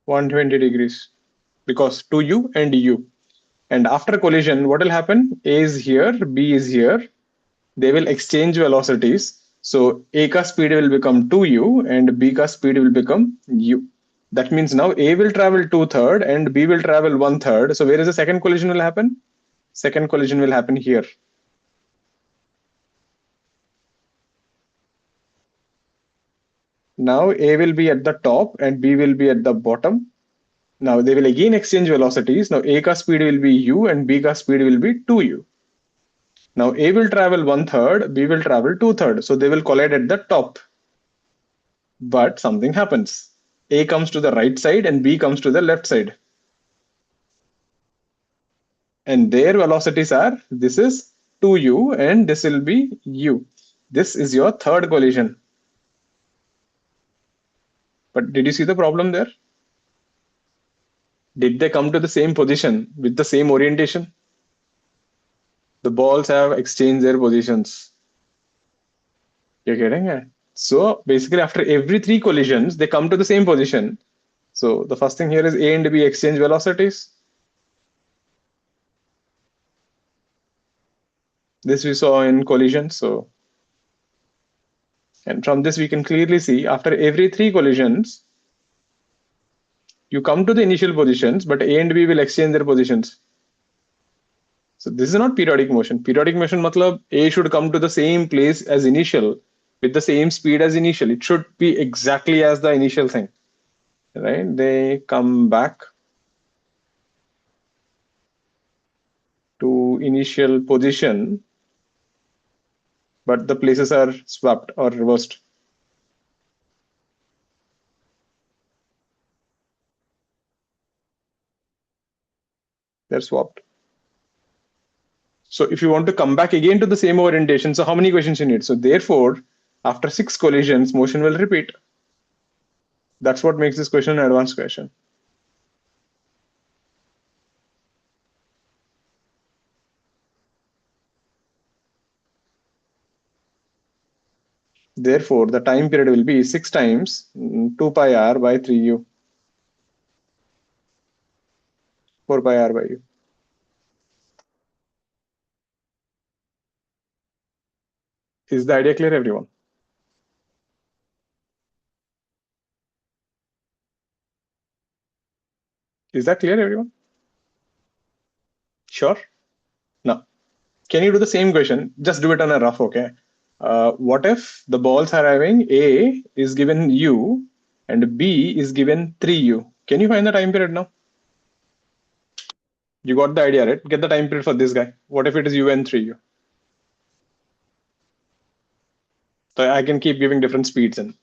120 degrees because 2u and u. And after collision, what will happen? A is here, B is here. They will exchange velocities. So A ka speed will become 2u and B ka speed will become u. That means now A will travel 2/3 and B will travel 1/3. So where is the second collision will happen? Second collision will happen here. Now A will be at the top and B will be at the bottom. Now they will again exchange velocities. Now A ka speed will be u and B ka speed will be 2u. Now A will travel 1/3, B will travel 2/3. So they will collide at the top. But something happens. A comes to the right side and B comes to the left side. And their velocities are, this is 2u and this will be u. This is your third collision. But did you see the problem there? Did they come to the same position with the same orientation? The balls have exchanged their positions. You're getting it? So basically after every three collisions, they come to the same position. So the first thing here is A and B exchange velocities. This we saw in collision. So, and from this we can clearly see after every three collisions, you come to the initial positions, but A and B will exchange their positions. So this is not periodic motion. Periodic motion matlab A should come to the same place as initial with the same speed as initial. It should be exactly as the initial thing, right? They come back to initial position, but the places are swapped or reversed. They're swapped. So if you want to come back again to the same orientation, so how many equations you need? So therefore, after 6 collisions, motion will repeat. That's what makes this question an advanced question. Therefore, the time period will be 6 times 2 pi r by 3u, 4 pi r by u. Is the idea clear, everyone? Is that clear, everyone? Sure? Now, can you do the same question? Just do it on a rough, okay? What if the balls are having A is given U and B is given 3U? Can you find the time period now? You got the idea, right? Get the time period for this guy. What if it is U and 3U? So I can keep giving different speeds in.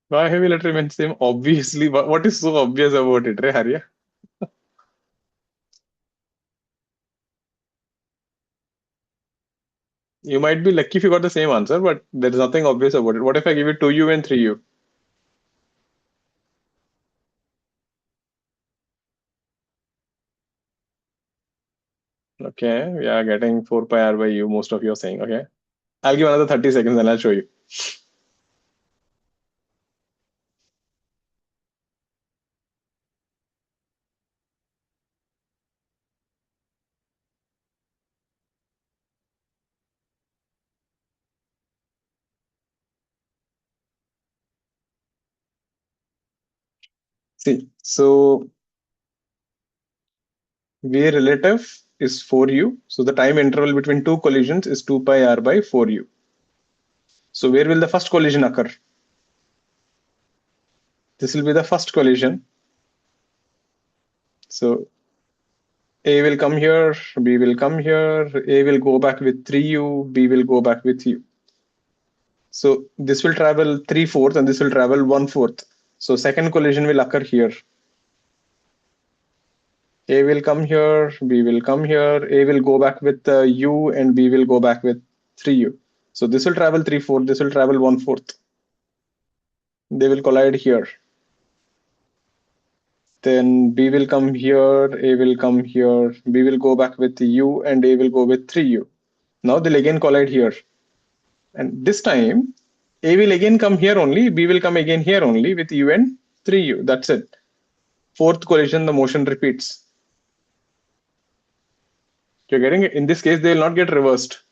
Why heavy letter remains same? Obviously, what is so obvious about it, right, Harya? You might be lucky if you got the same answer, but there's nothing obvious about it. What if I give you 2U and 3U? Okay, we are getting 4 pi r by u, most of you are saying. Okay, I'll give another 30 seconds and I'll show you. See, so V relative is 4U. So the time interval between two collisions is 2 pi r by 4U. So where will the first collision occur? This will be the first collision. So A will come here, B will come here, A will go back with 3U, B will go back with U. So this will travel 3/4 and this will travel 1/4. So second collision will occur here. A will come here, B will come here, A will go back with U and B will go back with 3U. So this will travel 3/4, this will travel 1/4. They will collide here. Then B will come here, A will come here, B will go back with U and A will go with 3U. Now they'll again collide here. And this time, A will again come here only, B will come again here only with U and 3U. That's it. Fourth collision, the motion repeats. You're getting it? In this case, they will not get reversed.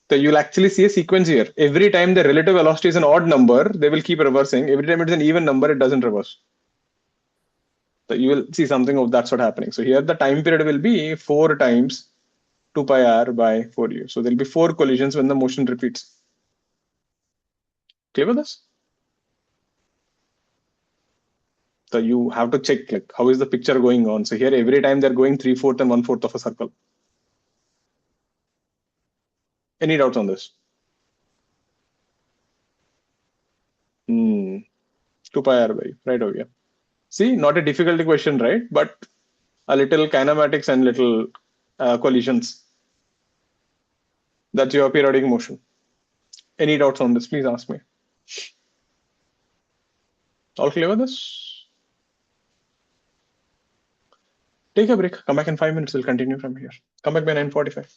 So you'll actually see a sequence here. Every time the relative velocity is an odd number, they will keep reversing. Every time it's an even number, it doesn't reverse. So you will see something of that sort happening. So here the time period will be 4 times 2 pi r by 4u. So there'll be 4 collisions when the motion repeats. Clear with this? So you have to check like how is the picture going on. So here every time they're going 3/4 and 1/4 of a circle. Any doubts on this? 2 pi r by right over here. See, not a difficult question, right? But a little kinematics and little collisions. That's your periodic motion. Any doubts on this? Please ask me. All clear with this? Take a break. Come back in 5 minutes. We'll continue from here. Come back by 9:45.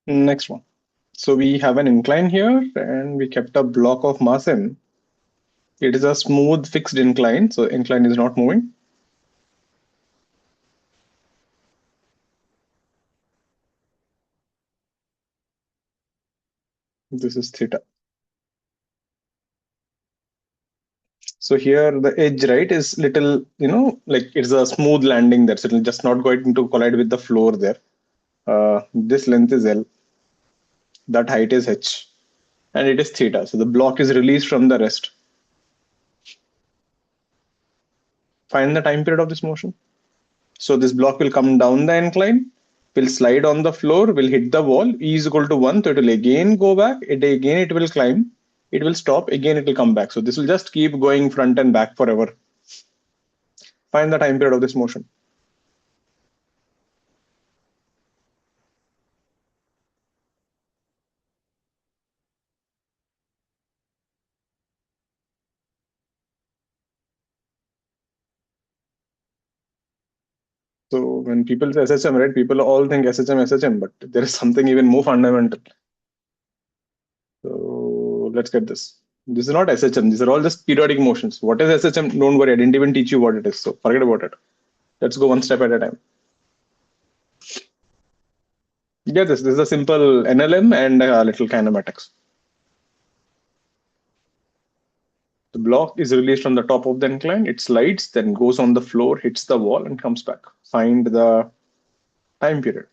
Next one. So we have an incline here and we kept a block of mass m. It is a smooth fixed incline, so incline is not moving. This is theta. So here the edge, right, is little, like it's a smooth landing that's just not going to collide with the floor there. This length is L, that height is H, and it is theta. So the block is released from the rest. Find the time period of this motion. So this block will come down the incline, will slide on the floor, will hit the wall, E is equal to 1, so it will again go back, again it will climb, it will stop, again it will come back. So this will just keep going front and back forever. Find the time period of this motion. So when people say SHM, right, people all think SHM, but there is something even more fundamental. So let's get this. This is not SHM. These are all just periodic motions. What is SHM? Don't worry, I didn't even teach you what it is. So forget about it. Let's go one step at a time. Get this. This is a simple NLM and a little kinematics. The block is released from the top of the incline. It slides, then goes on the floor, hits the wall, and comes back. Find the time period.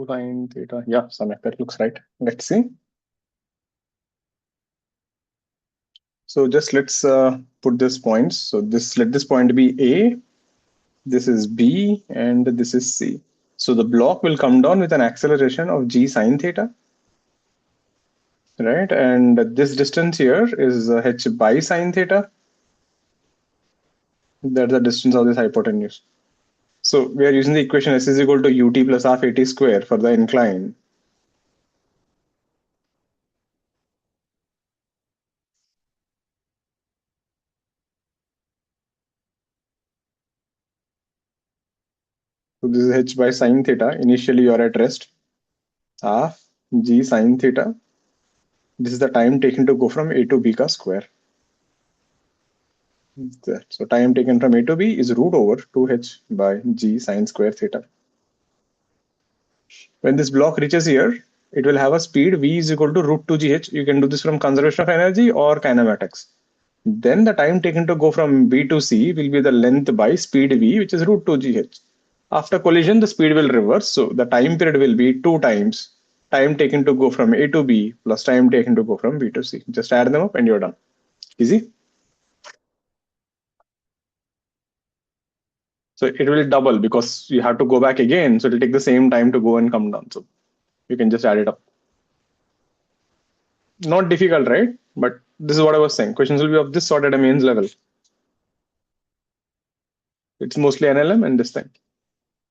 Sine theta. Yeah, Samyak, that looks right. Let's see. So just let's put this points. So let this point be A, this is B, and this is C. So the block will come down with an acceleration of g sine theta, right? And this distance here is h by sine theta. That's the distance of this hypotenuse. So we are using the equation s is equal to ut plus half at square for the incline. So this is h by sine theta. Initially you are at rest. Half g sine theta. This is the time taken to go from A to B ka square. So time taken from A to B is root over 2h by g sine square theta. When this block reaches here, it will have a speed v is equal to root 2gh. You can do this from conservation of energy or kinematics. Then the time taken to go from B to C will be the length by speed v, which is root 2gh. After collision, the speed will reverse. So the time period will be 2 times time taken to go from A to B plus time taken to go from B to C. Just add them up and you're done. Easy. So it will double because you have to go back again. So it will take the same time to go and come down. So you can just add it up. Not difficult, right? But this is what I was saying. Questions will be of this sort at a mains level. It's mostly NLM and this thing.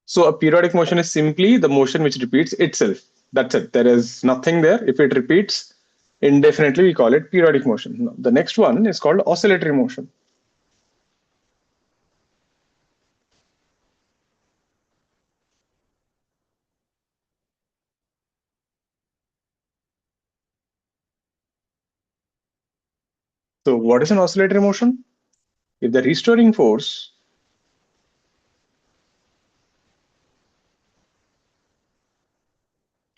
So a periodic motion is simply the motion which repeats itself. That's it. There is nothing there. If it repeats indefinitely, we call it periodic motion. Now, the next one is called oscillatory motion. So what is an oscillatory motion? If the restoring force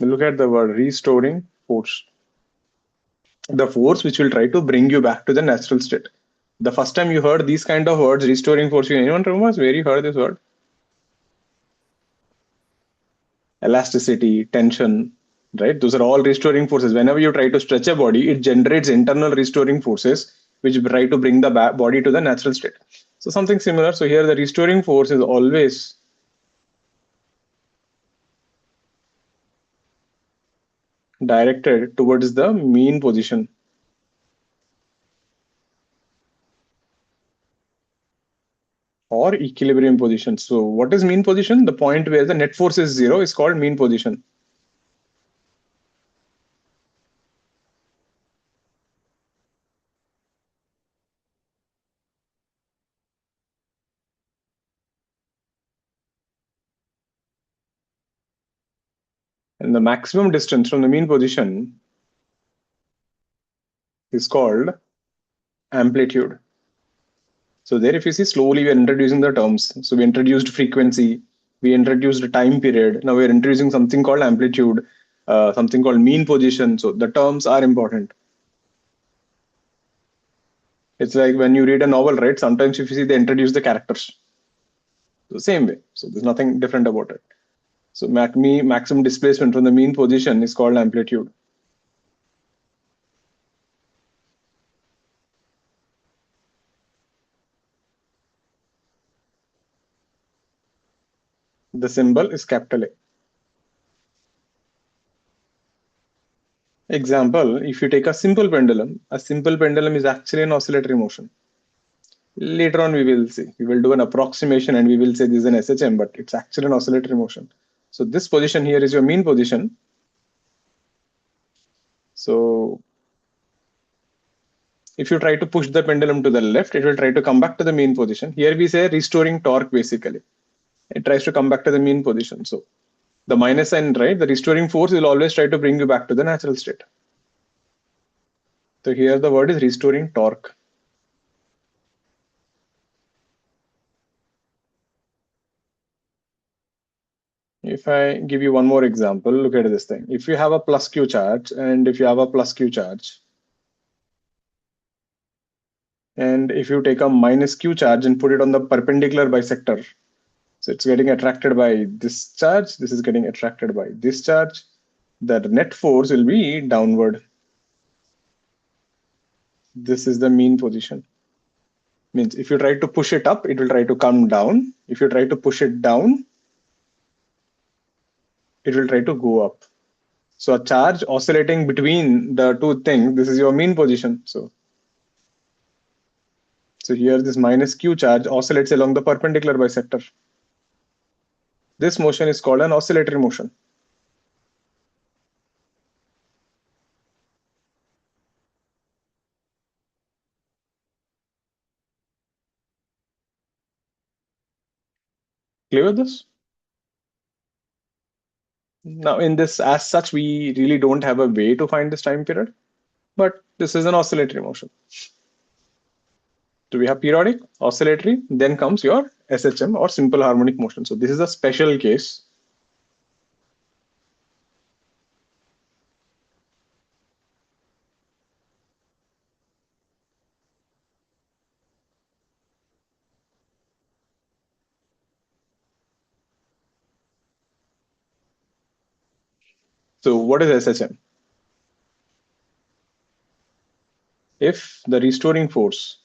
look at the word restoring force, the force which will try to bring you back to the natural state. The first time you heard these kind of words, restoring force, anyone remembers where you heard this word? Elasticity, tension, right? Those are all restoring forces. Whenever you try to stretch a body, it generates internal restoring forces which try to bring the body to the natural state. So something similar. So here the restoring force is always directed towards the mean position or equilibrium position. So what is mean position? The point where the net force is zero is called mean position. And the maximum distance from the mean position is called amplitude. So there, if you see, slowly we are introducing the terms. So we introduced frequency, we introduced time period. Now we are introducing something called amplitude, something called mean position. So the terms are important. It's like when you read a novel, right? Sometimes if you see, they introduce the characters. The same way. So there's nothing different about it. So maximum displacement from the mean position is called amplitude. The symbol is capital A. Example, if you take a simple pendulum is actually an oscillatory motion. Later on, we will see. We will do an approximation and we will say this is an SHM, but it's actually an oscillatory motion. So this position here is your mean position. So if you try to push the pendulum to the left, it will try to come back to the mean position. Here we say restoring torque basically. It tries to come back to the mean position. So the minus sign, right? The restoring force will always try to bring you back to the natural state. So here the word is restoring torque. If I give you one more example, look at this thing. If you have a plus Q charge and if you have a plus Q charge, and if you take a minus Q charge and put it on the perpendicular bisector, so it's getting attracted by this charge, this is getting attracted by this charge, the net force will be downward. This is the mean position. Means if you try to push it up, it will try to come down. If you try to push it down, it will try to go up. So a charge oscillating between the two things, this is your mean position. So here this minus Q charge oscillates along the perpendicular bisector. This motion is called an oscillatory motion. Clear with this? Now in this, as such, we really don't have a way to find this time period, but this is an oscillatory motion. So we have periodic, oscillatory, then comes your SHM or simple harmonic motion. So this is a special case. So what is SHM? If the restoring force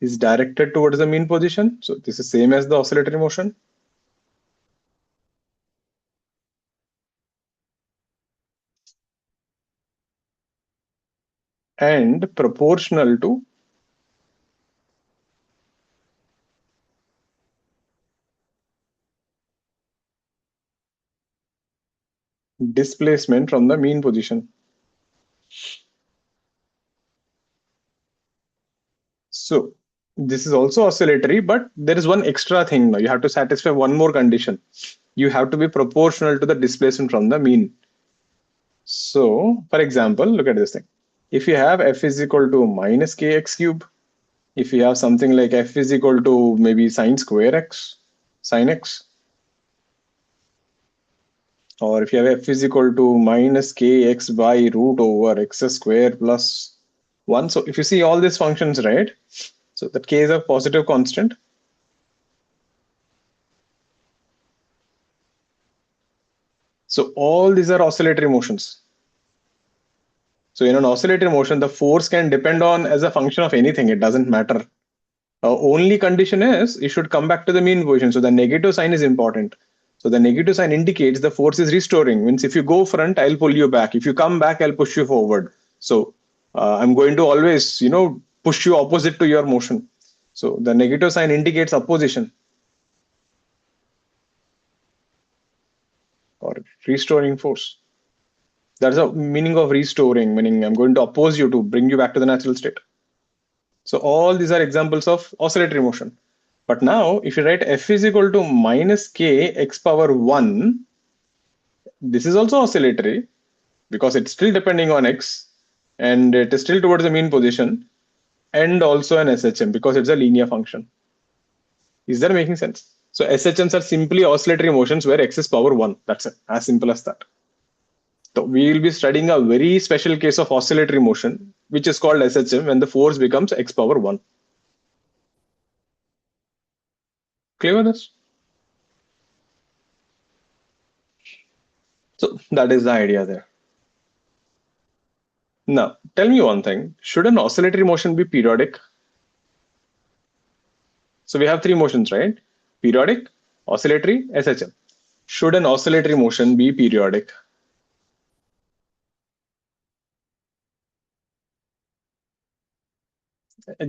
is directed towards the mean position, so this is same as the oscillatory motion, and proportional to displacement from the mean position. So This is also oscillatory, but there is one extra thing now. You have to satisfy one more condition. You have to be proportional to the displacement from the mean. So, for example, look at this thing. If you have f is equal to minus kx cube, if you have something like f is equal to maybe sine square x, sine x, or if you have f is equal to minus kx by root over x square plus 1. So if you see all these functions, right? So that k is a positive constant. So all these are oscillatory motions. So in an oscillatory motion, the force can depend on as a function of anything. It doesn't matter. Only condition is it should come back to the mean position. So the negative sign is important. So the negative sign indicates the force is restoring. Means if you go front, I'll pull you back. If you come back, I'll push you forward. So I'm going to always, push you opposite to your motion. So the negative sign indicates opposition or restoring force. That's the meaning of restoring, meaning I'm going to oppose you to bring you back to the natural state. So all these are examples of oscillatory motion. But now if you write f is equal to minus k x power 1, this is also oscillatory because it's still depending on x and it is still towards the mean position, and also an SHM because it's a linear function. Is that making sense? So SHMs are simply oscillatory motions where x is power 1. That's it. As simple as that. So we will be studying a very special case of oscillatory motion, which is called SHM when the force becomes x power 1. Clear with this? So that is the idea there. Now, tell me one thing. Should an oscillatory motion be periodic? So we have three motions, right? Periodic, oscillatory, SHM. Should an oscillatory motion be periodic?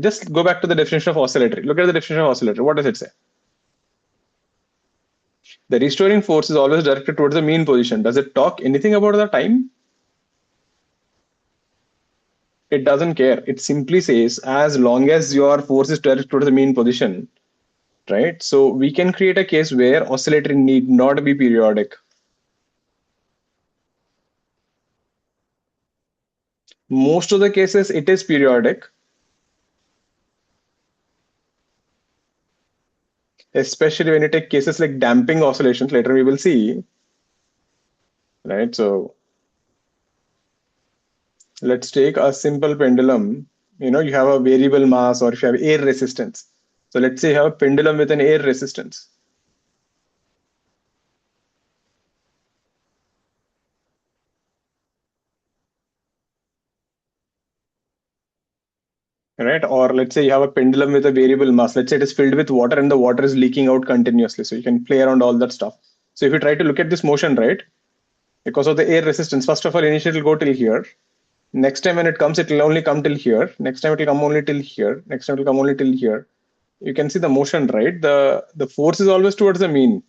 Just go back to the definition of oscillatory. Look at the definition of oscillatory. What does it say? The restoring force is always directed towards the mean position. Does it talk anything about the time? It doesn't care. It simply says as long as your force is directed towards the mean position, right? So we can create a case where oscillatory need not be periodic. Most of the cases it is periodic, especially when you take cases like damping oscillations. Later we will see, right? So let's take a simple pendulum. You have a variable mass, or if you have air resistance. So let's say you have a pendulum with an air resistance. Right? Or let's say you have a pendulum with a variable mass. Let's say it is filled with water and the water is leaking out continuously. So you can play around all that stuff. So if you try to look at this motion, right, because of the air resistance, first of all, initially it will go till here. Next time when it comes, it will only come till here. Next time it will come only till here. Next time it will come only till here. You can see the motion, right? The force is always towards the mean.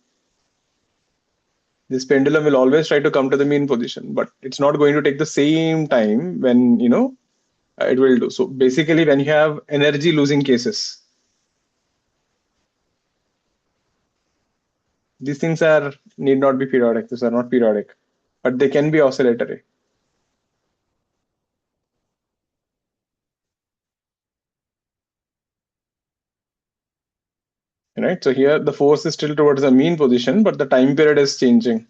This pendulum will always try to come to the mean position, but it's not going to take the same time when, it will do. So basically, when you have energy losing cases, these things are need not be periodic. These are not periodic, but they can be oscillatory. Right? So here the force is still towards the mean position, but the time period is changing.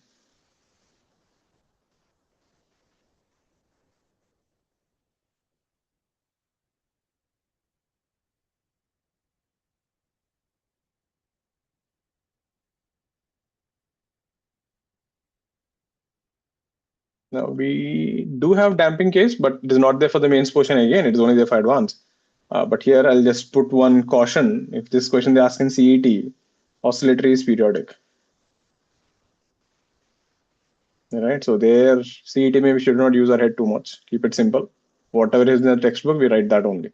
Now we do have damping case, but it is not there for the mains portion again. It is only there for advanced. But here I'll just put one caution. If this question they ask in CET, oscillatory is periodic. Right? So there, CET maybe should not use our head too much. Keep it simple. Whatever is in the textbook, we write that only.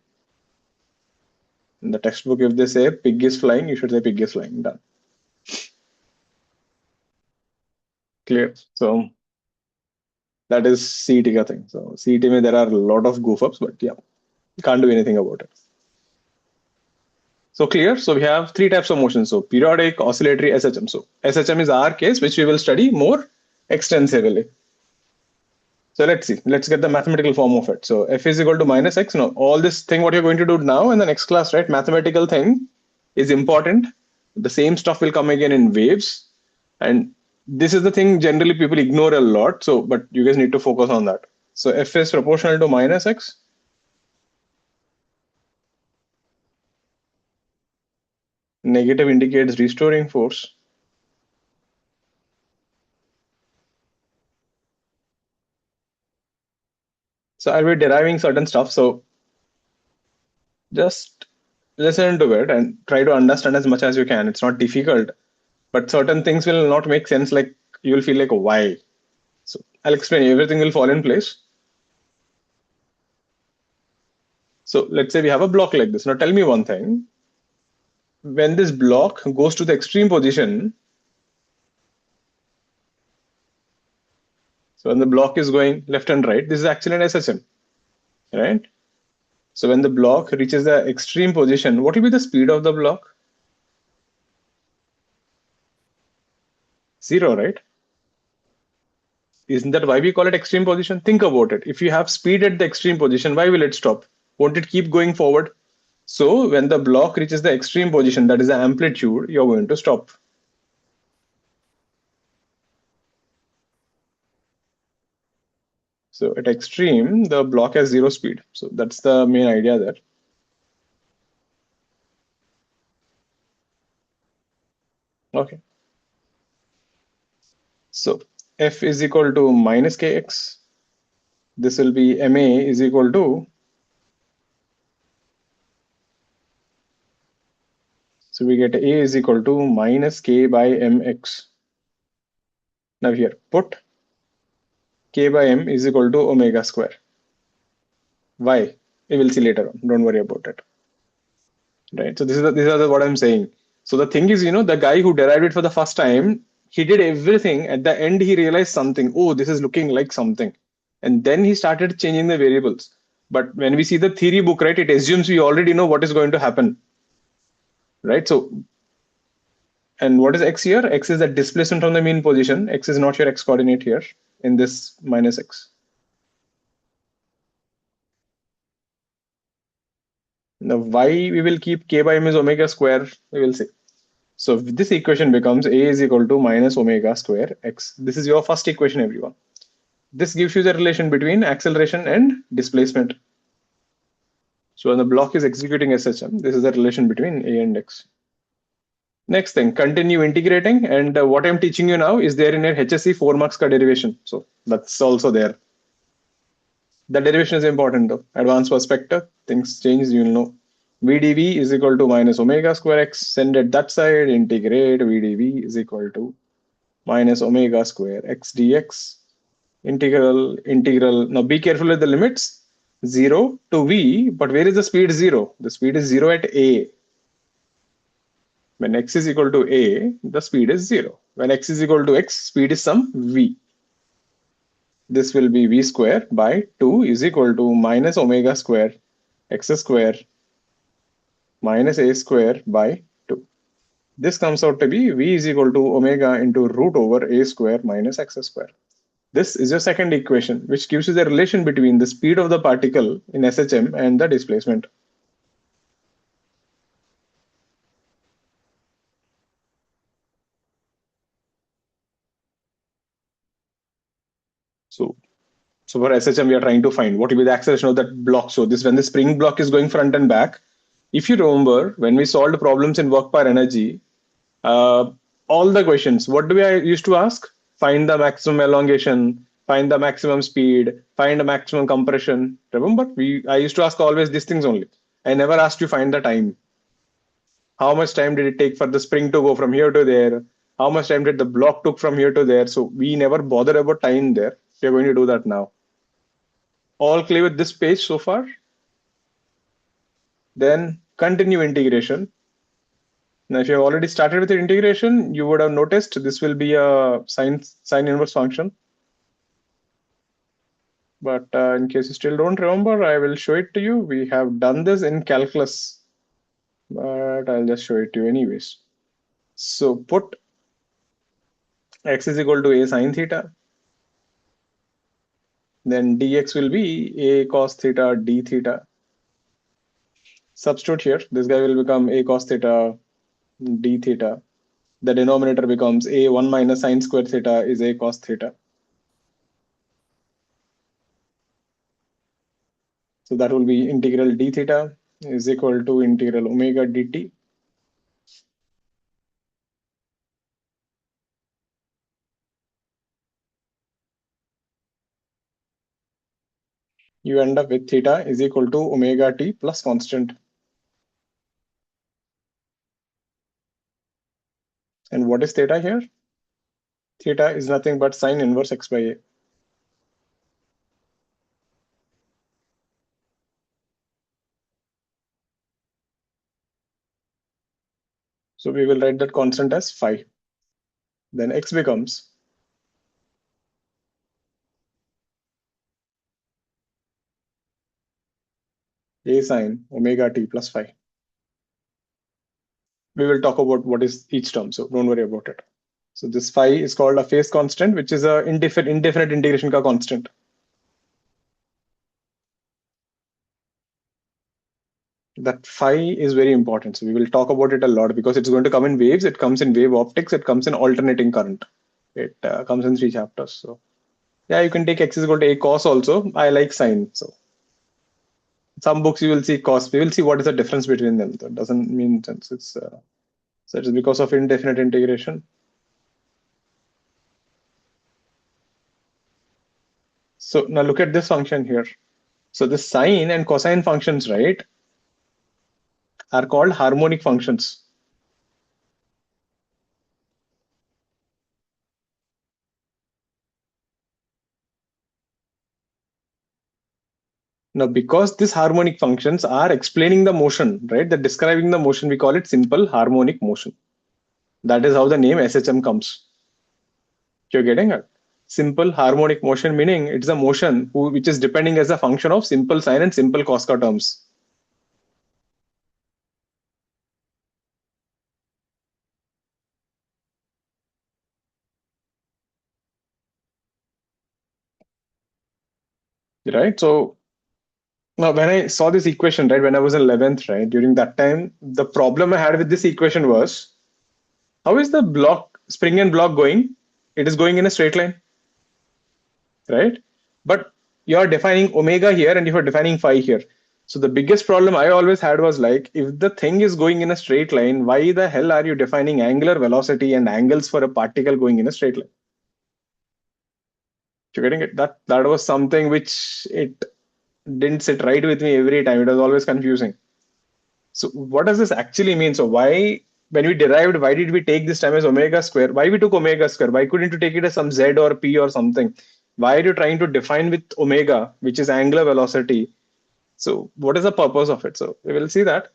In the textbook, if they say pig is flying, you should say pig is flying. Done. Clear. So that is CET ka thing. So CET mein there are a lot of goof ups, but yeah, can't do anything about it. So clear? So we have three types of motion. So periodic, oscillatory, SHM. So SHM is our case, which we will study more extensively. So let's see. Let's get the mathematical form of it. So f is equal to minus x. Now, all this thing, what you're going to do now in the next class, right? Mathematical thing is important. The same stuff will come again in waves. And this is the thing generally people ignore a lot. So, but you guys need to focus on that. So f is proportional to minus x. Negative indicates restoring force. So I'll be deriving certain stuff. So just listen to it and try to understand as much as you can. It's not difficult, but certain things will not make sense. Like you will feel like, why? So I'll explain. Everything will fall in place. So let's say we have a block like this. Now tell me one thing. When this block goes to the extreme position, so when the block is going left and right, this is actually an SHM, right? So when the block reaches the extreme position, what will be the speed of the block? 0, right? Isn't that why we call it extreme position? Think about it. If you have speed at the extreme position, why will it stop? Won't it keep going forward? So when the block reaches the extreme position, that is the amplitude, you're going to stop. So at extreme, the block has 0 speed. So that's the main idea there. Okay. So F is equal to minus kx. This will be ma is equal to, so we get a is equal to minus k by mx. Now here, put k by m is equal to omega square. Why? We will see later on. Don't worry about it. Right. So this is what I'm saying. So the thing is, the guy who derived it for the first time, he did everything. At the end, he realized something. Oh, this is looking like something. And then he started changing the variables. But when we see the theory book, right, it assumes we already know what is going to happen. Right. So, and what is x here? X is the displacement from the mean position. X is not your x coordinate here in this minus x. Now, why we will keep k by m is omega square, we will see. So this equation becomes a is equal to minus omega square x. This is your first equation, everyone. This gives you the relation between acceleration and displacement. So when the block is executing SHM, this is the relation between a and x. Next thing, continue integrating. And what I'm teaching you now is there in your HSC 4 marks ka derivation. So that's also there. The derivation is important though. Advanced perspective, things change, you'll know. VdV is equal to minus omega square x. Send it that side, integrate. VdV is equal to minus omega square x dx. Integral. Now be careful with the limits. 0 to v, but where is the speed 0? The speed is 0 at a. When x is equal to a, the speed is 0. When x is equal to x, speed is some v. This will be v square by 2 is equal to minus omega square x square minus a square by 2. This comes out to be v is equal to omega into root over a square minus x square. This is your second equation, which gives you the relation between the speed of the particle in SHM and the displacement. So for SHM, we are trying to find what will be the acceleration of that block. So this when the spring block is going front and back. If you remember, when we solved problems in work per energy, all the questions, what do we used to ask? Find the maximum elongation, find the maximum speed, find the maximum compression. Remember, I used to ask always these things only. I never asked you find the time. How much time did it take for the spring to go from here to there? How much time did the block took from here to there? So we never bother about time there. We're going to do that now. All clear with this page so far? Then continue integration. Now, if you have already started with the integration, you would have noticed this will be a sine inverse function. But in case you still don't remember, I will show it to you. We have done this in calculus. but I'll just show it to you anyways. So put x is equal to a sine theta, then dx will be a cos theta d theta. Substitute here, this guy will become a cos theta d theta. The denominator becomes a 1 minus sine square theta is a cos theta. So that will be integral d theta is equal to integral omega dt. You end up with theta is equal to omega t plus constant. And what is theta here? Theta is nothing but sine inverse x by a. So we will write that constant as phi. Then x becomes a sine omega t plus phi. We will talk about what is each term, so don't worry about it. So this phi is called a phase constant, which is a indefinite integration ka constant. That phi is very important. So we will talk about it a lot because it's going to come in waves. It comes in wave optics. It comes in alternating current. It comes in 3 chapters. So yeah, you can take x is equal to a cos also. I like sine. So some books you will see cos. We will see what is the difference between them. That doesn't mean sense. So it is because of indefinite integration. So now look at this function here. So the sine and cosine functions, right, are called harmonic functions. Now, because these harmonic functions are explaining the motion, right, they're describing the motion, we call it simple harmonic motion. That is how the name SHM comes. You're getting it? Simple harmonic motion meaning it's a motion which is depending as a function of simple sine and simple cos ka terms. Right? So now when I saw this equation, right, when I was in 11th, right, during that time, the problem I had with this equation was how is the block, spring and block going? It is going in a straight line, right? But you're defining omega here and you're defining phi here. So the biggest problem I always had was like, if the thing is going in a straight line, why the hell are you defining angular velocity and angles for a particle going in a straight line? You're getting it? That was something which it didn't sit right with me every time. It was always confusing. So what does this actually mean? So why, when we derived, why did we take this time as omega square? Why we took omega square? Why couldn't you take it as some z or p or something? Why are you trying to define with omega, which is angular velocity? So what is the purpose of it? So we will see that.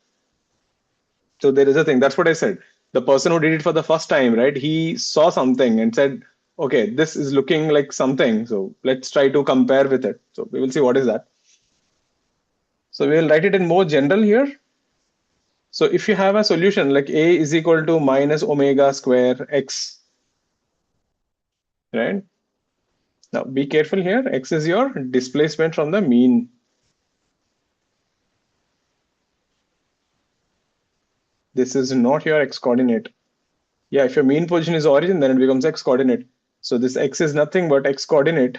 So there is a thing. That's what I said. The person who did it for the first time, right? He saw something and said, okay, this is looking like something. So let's try to compare with it. So we will see what is that. So we will write it in more general here. So if you have a solution like a is equal to minus omega square x, right? Now be careful here. X is your displacement from the mean. This is not your x coordinate. Yeah, if your mean position is origin, then it becomes x coordinate. So this x is nothing but x coordinate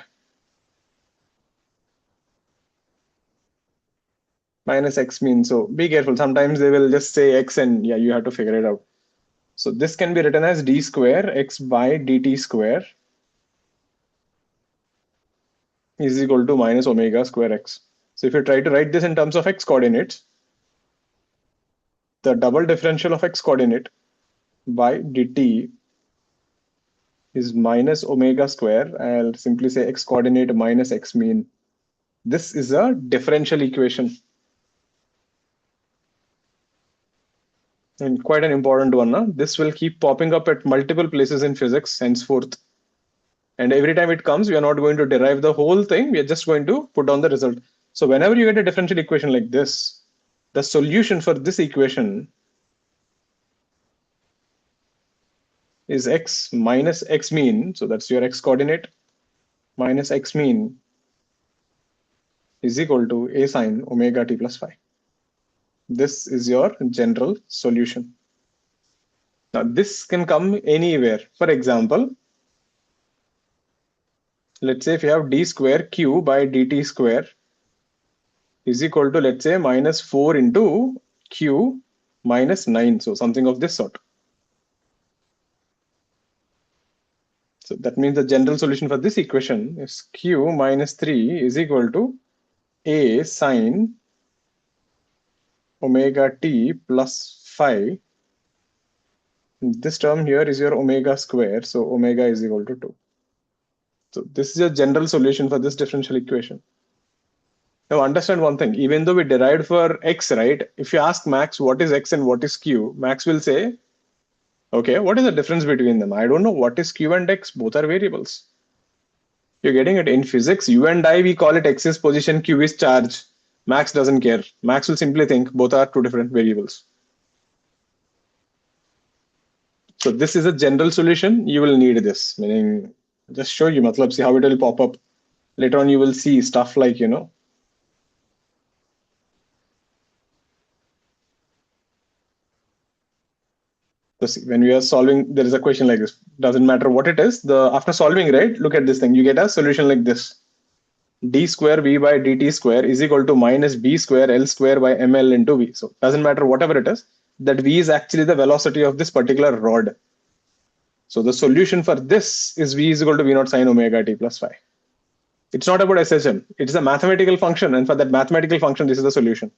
minus x mean. So be careful. Sometimes they will just say x and yeah, you have to figure it out. So this can be written as d square x by dt square is equal to minus omega square x. So if you try to write this in terms of x coordinates, the double differential of x coordinate by dt is minus omega square. I'll simply say x coordinate minus x mean. This is a differential equation. And quite an important one. Huh? This will keep popping up at multiple places in physics henceforth. And every time it comes, we are not going to derive the whole thing. We are just going to put on the result. So whenever you get a differential equation like this, the solution for this equation is x minus x mean. So that's your x coordinate minus x mean is equal to a sine omega t plus phi. This is your general solution. Now this can come anywhere. For example, let's say if you have d square q by dt square is equal to, let's say, minus 4 into q minus 9. So something of this sort. So that means the general solution for this equation is q minus 3 is equal to a sine omega t plus phi. This term here is your omega square, so omega is equal to 2. So this is your general solution for this differential equation. Now understand one thing, even though we derived for x, right? If you ask Max what is x and what is q, Max will say, okay, what is the difference between them? I don't know what is q and x, both are variables. You're getting it. In physics, you and I, we call it x is position, q is charge. Max doesn't care. Max will simply think both are two different variables. So this is a general solution. You will need this, meaning just show you, matlab, see how it will pop up. Later on, you will see stuff like, when we are solving, there is a question like this. Doesn't matter what it is. After solving, right, look at this thing. You get a solution like this. D square v by dt square is equal to minus b square L square by ml into v. So doesn't matter whatever it is. That v is actually the velocity of this particular rod. So the solution for this is v is equal to v naught sine omega t plus phi. It's not about SHM. It's a mathematical function. And for that mathematical function, this is the solution.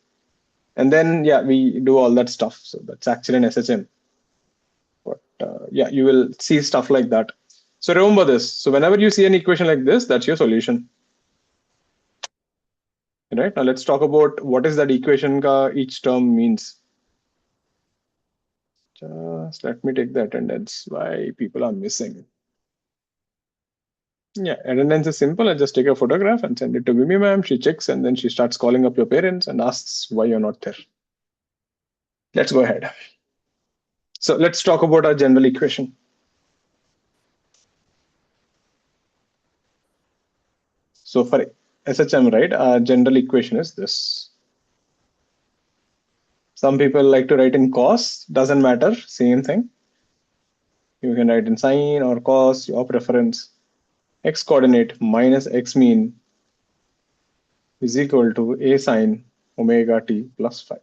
And then, yeah, we do all that stuff. So that's actually an SHM. But yeah, you will see stuff like that. So remember this. So whenever you see an equation like this, that's your solution. Right? Now let's talk about what is that equation each term means. Just let me take the attendance. Why people are missing. Yeah, attendance is simple. I just take a photograph and send it to Mimi ma'am. She checks and then she starts calling up your parents and asks why you're not there. Let's go ahead. So let's talk about our general equation. So for SHM, right, our general equation is this. Some people like to write in cos, doesn't matter, same thing. You can write in sine or cos, your preference. X coordinate minus x mean is equal to a sine omega t plus phi.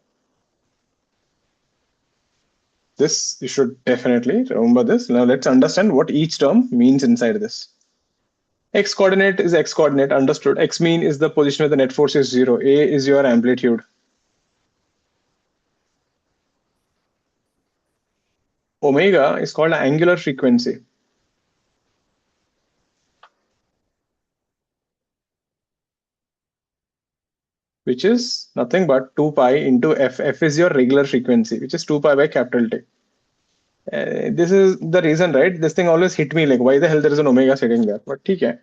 This you should definitely remember this. Now let's understand what each term means inside this. X coordinate is x coordinate, understood. X mean is the position where the net force is 0. A is your amplitude. Omega is called angular frequency. Which is nothing but 2 pi into f. F is your regular frequency, which is 2 pi by capital T. This is the reason, right? This thing always hit me like, why the hell there is an omega sitting there? But okay.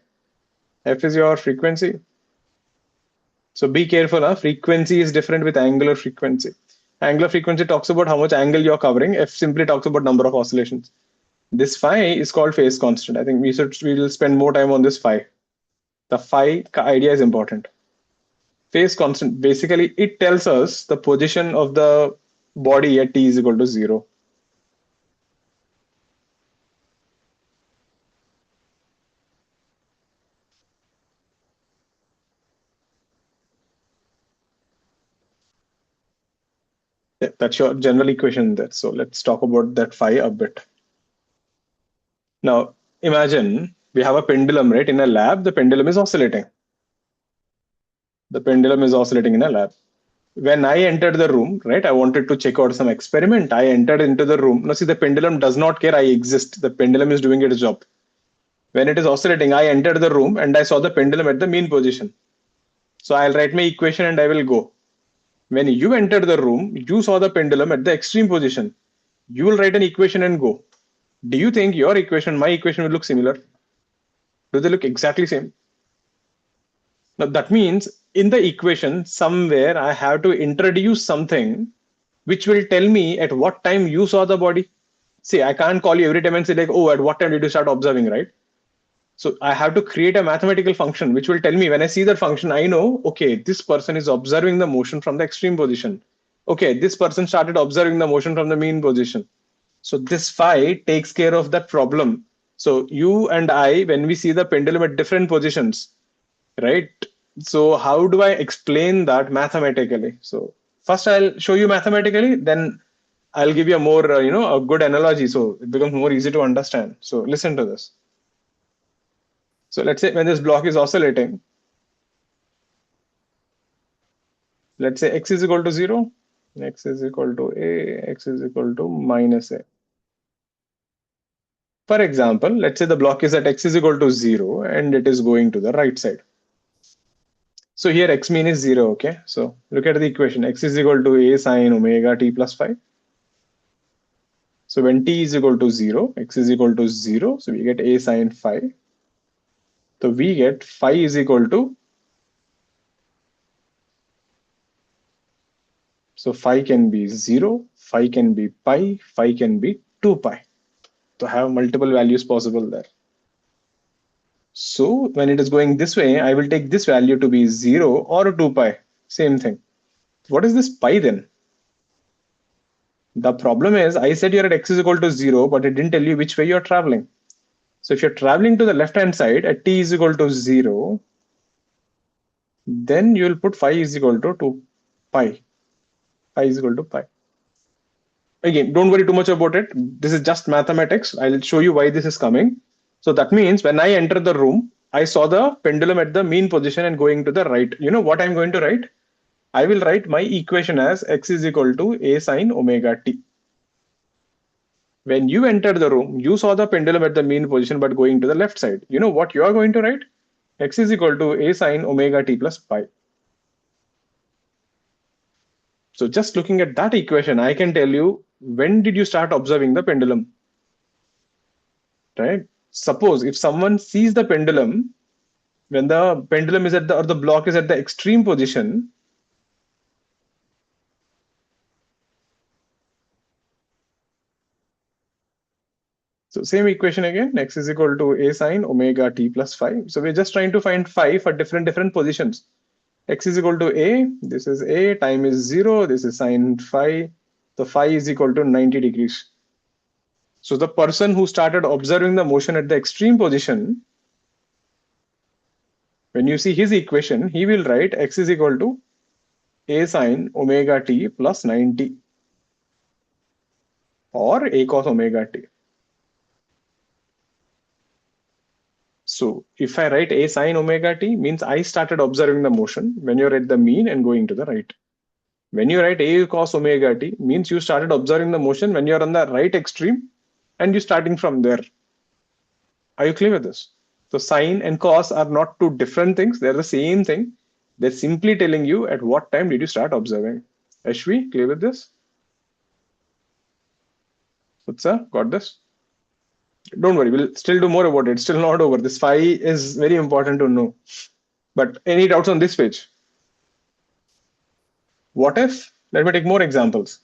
F is your frequency. So be careful, huh? Frequency is different with angular frequency. Angular frequency talks about how much angle you're covering. F simply talks about number of oscillations. This phi is called phase constant. I think we will spend more time on this phi. The phi idea is important. Phase constant, basically, it tells us the position of the body at t is equal to 0. Yeah, that's your general equation there. So let's talk about that phi a bit. Now, imagine we have a pendulum, right? In a lab, the pendulum is oscillating. The pendulum is oscillating in a lab. When I entered the room, right, I wanted to check out some experiment. I entered into the room. Now, see, the pendulum does not care I exist. The pendulum is doing its job. When it is oscillating, I entered the room and I saw the pendulum at the mean position. So I'll write my equation and I will go. When you entered the room, you saw the pendulum at the extreme position. You will write an equation and go. Do you think your equation, my equation will look similar? Do they look exactly same? Now that means in the equation, somewhere I have to introduce something which will tell me at what time you saw the body. see, I can't call you every time and say like, oh, at what time did you start observing, right? So I have to create a mathematical function which will tell me when I see that function, I know, okay, this person is observing the motion from the extreme position. Okay, this person started observing the motion from the mean position. So this phi takes care of that problem. So you and I, when we see the pendulum at different positions, right? So how do I explain that mathematically? So first I'll show you mathematically, then I'll give you a more, a good analogy. So it becomes more easy to understand. So listen to this. So let's say when this block is oscillating, let's say x is equal to 0, x is equal to a, x is equal to minus a. For example, let's say the block is at x is equal to 0 and it is going to the right side. So here x mean is 0, okay? So look at the equation, x is equal to a sine omega t plus phi. So when t is equal to 0, x is equal to 0, so we get a sine phi. So we get phi is equal to, so phi can be 0, phi can be pi, phi can be 2 pi. To have multiple values possible there. So when it is going this way, I will take this value to be 0 or 2 pi, same thing. What is this pi then? The problem is I said you're at x is equal to 0, but it didn't tell you which way you're traveling. So if you're traveling to the left-hand side at t is equal to 0, then you will put phi is equal to 2 pi. Phi is equal to pi. Again, don't worry too much about it. This is just mathematics. I'll show you why this is coming. So that means when I enter the room, I saw the pendulum at the mean position and going to the right. You know what I'm going to write? I will write my equation as x is equal to a sine omega t. When you entered the room, you saw the pendulum at the mean position but going to the left side. You know what you are going to write? X is equal to a sine omega t plus pi. So just looking at that equation, I can tell you when did you start observing the pendulum, right? Suppose if someone sees the pendulum, when the pendulum is at the, or the block is at the extreme position, so same equation again, x is equal to a sine omega t plus phi. So we're just trying to find phi for different positions. X is equal to a, this is a, time is 0, this is sine phi. The phi is equal to 90 degrees. So the person who started observing the motion at the extreme position, when you see his equation, he will write x is equal to a sine omega t plus 90 or a cos omega t. So if I write a sine omega t, means I started observing the motion when you're at the mean and going to the right. When you write a cos omega t, means you started observing the motion when you're on the right extreme and you're starting from there. Are you clear with this? So sine and cos are not two different things. They're the same thing. They're simply telling you at what time did you start observing. Ashvi, clear with this? Utsa, got this? Don't worry, we'll still do more about it. It's still not over. This phi is very important to know. But any doubts on this page? What if, let me take more examples.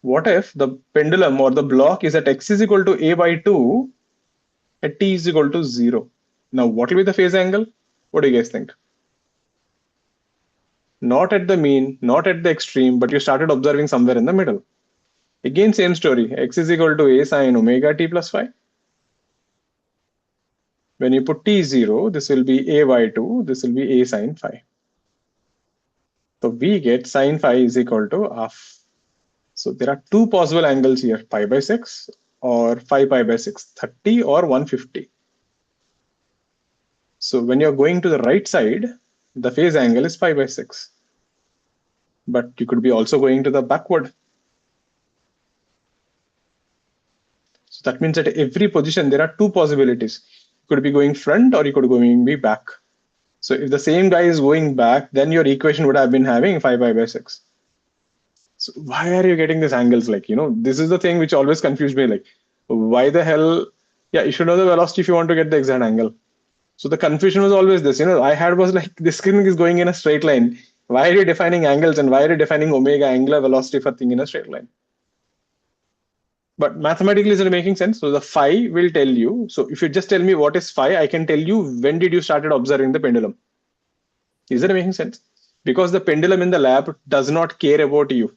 What if the pendulum or the block is at x is equal to a by 2 at t is equal to 0? Now, what will be the phase angle? What do you guys think? Not at the mean, not at the extreme, but you started observing somewhere in the middle. Again, same story. X is equal to a sine omega t plus phi. When you put t 0, this will be a by 2, this will be a sine phi. So we get sine phi is equal to half. So there are two possible angles here, pi by 6 or 5 pi by 6, 30 or 150. So when you're going to the right side, the phase angle is pi by 6. But you could be also going to the backward. So that means at every position, there are two possibilities. You could be going front or you could be back. So if the same guy is going back, then your equation would have been having 5 pi by 6. So why are you getting these angles? Like, this is the thing which always confused me. Like, why the hell? Yeah, you should know the velocity if you want to get the exact angle. So the confusion was always this, I had was like, this thing is going in a straight line. Why are you defining angles and why are you defining omega angular velocity for thing in a straight line? But mathematically, is it making sense? So the phi will tell you. So if you just tell me what is phi, I can tell you when did you started observing the pendulum. Is it making sense? Because the pendulum in the lab does not care about you.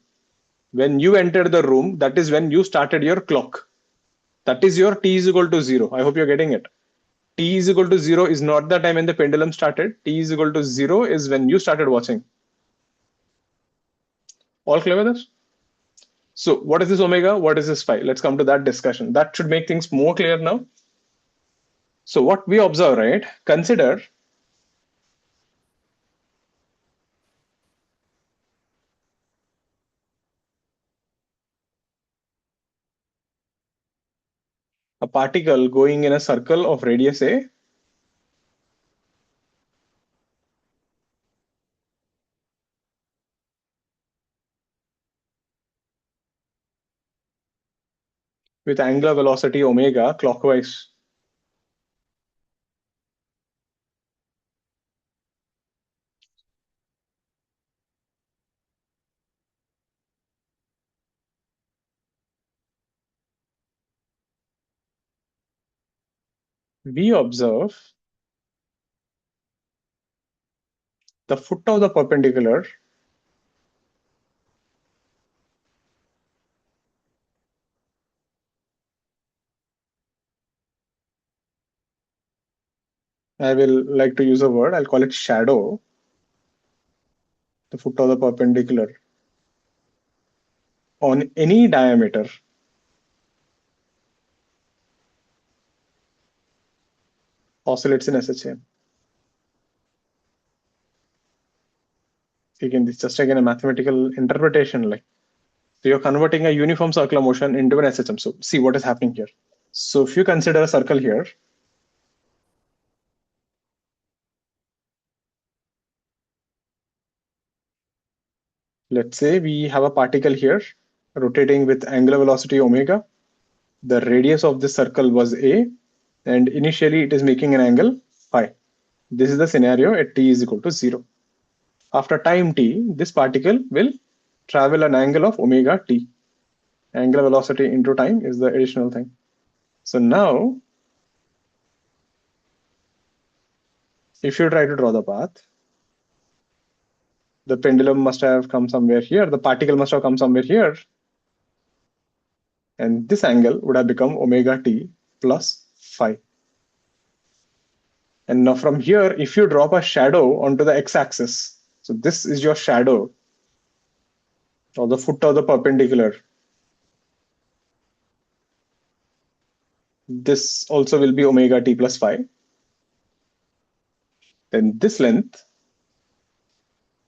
When you entered the room, that is when you started your clock. That is your t is equal to 0. I hope you're getting it. T is equal to 0 is not the time when the pendulum started. T is equal to 0 is when you started watching. All clear with this? So what is this omega? What is this phi? Let's come to that discussion. That should make things more clear now. So what we observe, right? Consider a particle going in a circle of radius A with angular velocity omega clockwise. We observe the foot of the perpendicular I will like to use a word, I'll call it shadow, the foot of the perpendicular on any diameter oscillates in SHM. Again, this is just again a mathematical interpretation. Like, so you're converting a uniform circular motion into an SHM. So see what is happening here. So if you consider a circle here, let's say we have a particle here rotating with angular velocity omega. The radius of this circle was A, and initially it is making an angle phi. This is the scenario at t is equal to 0. After time t, this particle will travel an angle of omega t. Angular velocity into time is the additional thing. So now, if you try to draw the path, the pendulum must have come somewhere here, the particle must have come somewhere here, and this angle would have become omega t plus phi. And now from here, if you drop a shadow onto the x-axis, so this is your shadow, or the foot of the perpendicular. This also will be omega t plus phi. Then this length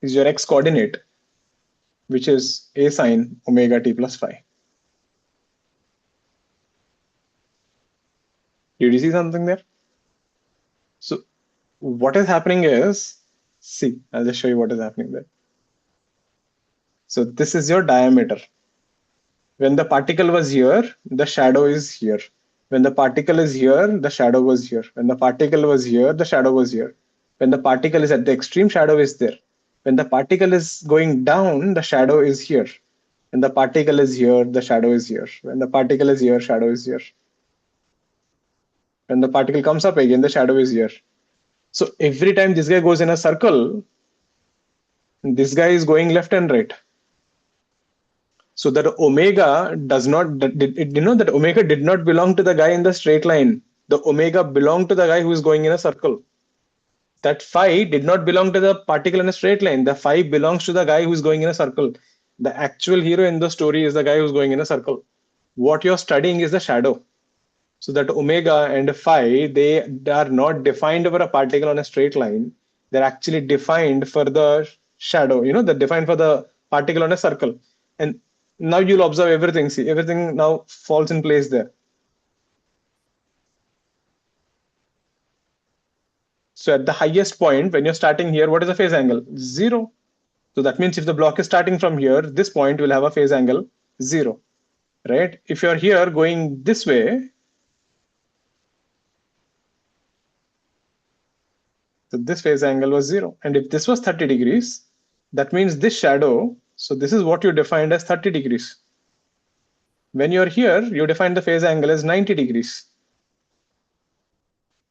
is your x coordinate, which is a sine omega t plus phi. Did you see something there? So what is happening is, see, I'll just show you what is happening there. So this is your diameter. When the particle was here, the shadow is here. When the particle is here, the shadow was here. When the particle was here, the shadow was here. When the particle is at the extreme, shadow is there. When the particle is going down, the shadow is here. When the particle is here, the shadow is here. When the particle is here, shadow is here. When the particle comes up again, the shadow is here. So every time this guy goes in a circle, this guy is going left and right. So that omega does not, that omega did not belong to the guy in the straight line. The omega belonged to the guy who is going in a circle. That phi did not belong to the particle in a straight line. The phi belongs to the guy who is going in a circle. The actual hero in the story is the guy who's going in a circle. What you're studying is the shadow. So that omega and phi, they are not defined for a particle on a straight line. They're actually defined for the shadow, they're defined for the particle on a circle. And now you'll observe everything. See, everything now falls in place there. So at the highest point, when you're starting here, what is the phase angle? 0. So that means if the block is starting from here, this point will have a phase angle 0, right? If you're here going this way, so this phase angle was 0. And if this was 30 degrees, that means this shadow, so this is what you defined as 30 degrees. When you're here, you define the phase angle as 90 degrees.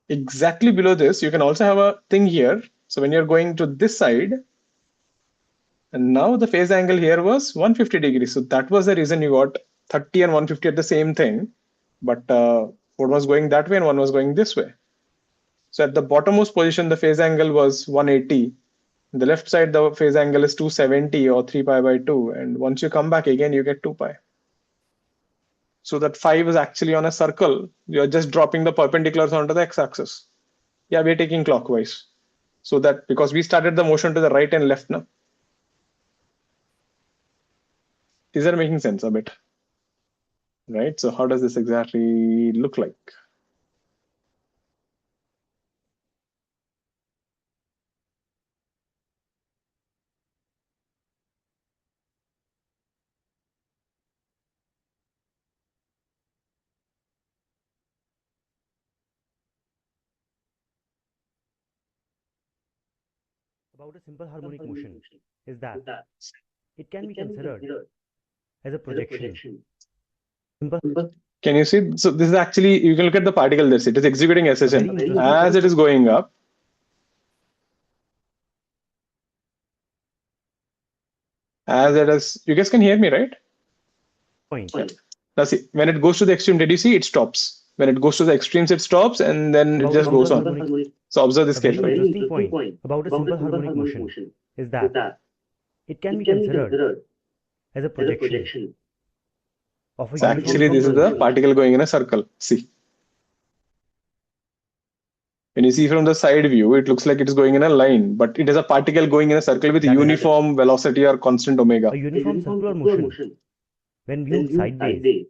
Exactly below this, you can also have a thing here. So when you're going to this side, and now the phase angle here was 150 degrees. So that was the reason you got 30 and 150 at the same thing. But one was going that way and one was going this way. So at the bottommost position, the phase angle was 180. On the left side, the phase angle is 270 or 3 pi by 2. And once you come back again, you get 2 pi. So that 5 is actually on a circle. You're just dropping the perpendiculars onto the x-axis. Yeah, we're taking clockwise. So that because we started the motion to the right and left now. Is that making sense a bit? Right? So how does this exactly look like? About a simple harmonic motion is that it can be considered as a projection. Simple. Can you see? So this is actually, you can look at the particle this. It is executing SHM. As it is going up, as it is, you guys can hear me, right? Point. Yeah. Now see, when it goes to the extreme, did you see it stops? When it goes to the extremes, it stops and then it just goes on. So observe this A very carefully. interesting point about a simple harmonic motion is that it can be considered as a projection of a So actually, this is the particle going in a circle. See. When you see from the side view, it looks like it is going in a line, but it is a particle going in a circle with uniform velocity or constant omega. A uniform circular motion, when viewed sideways,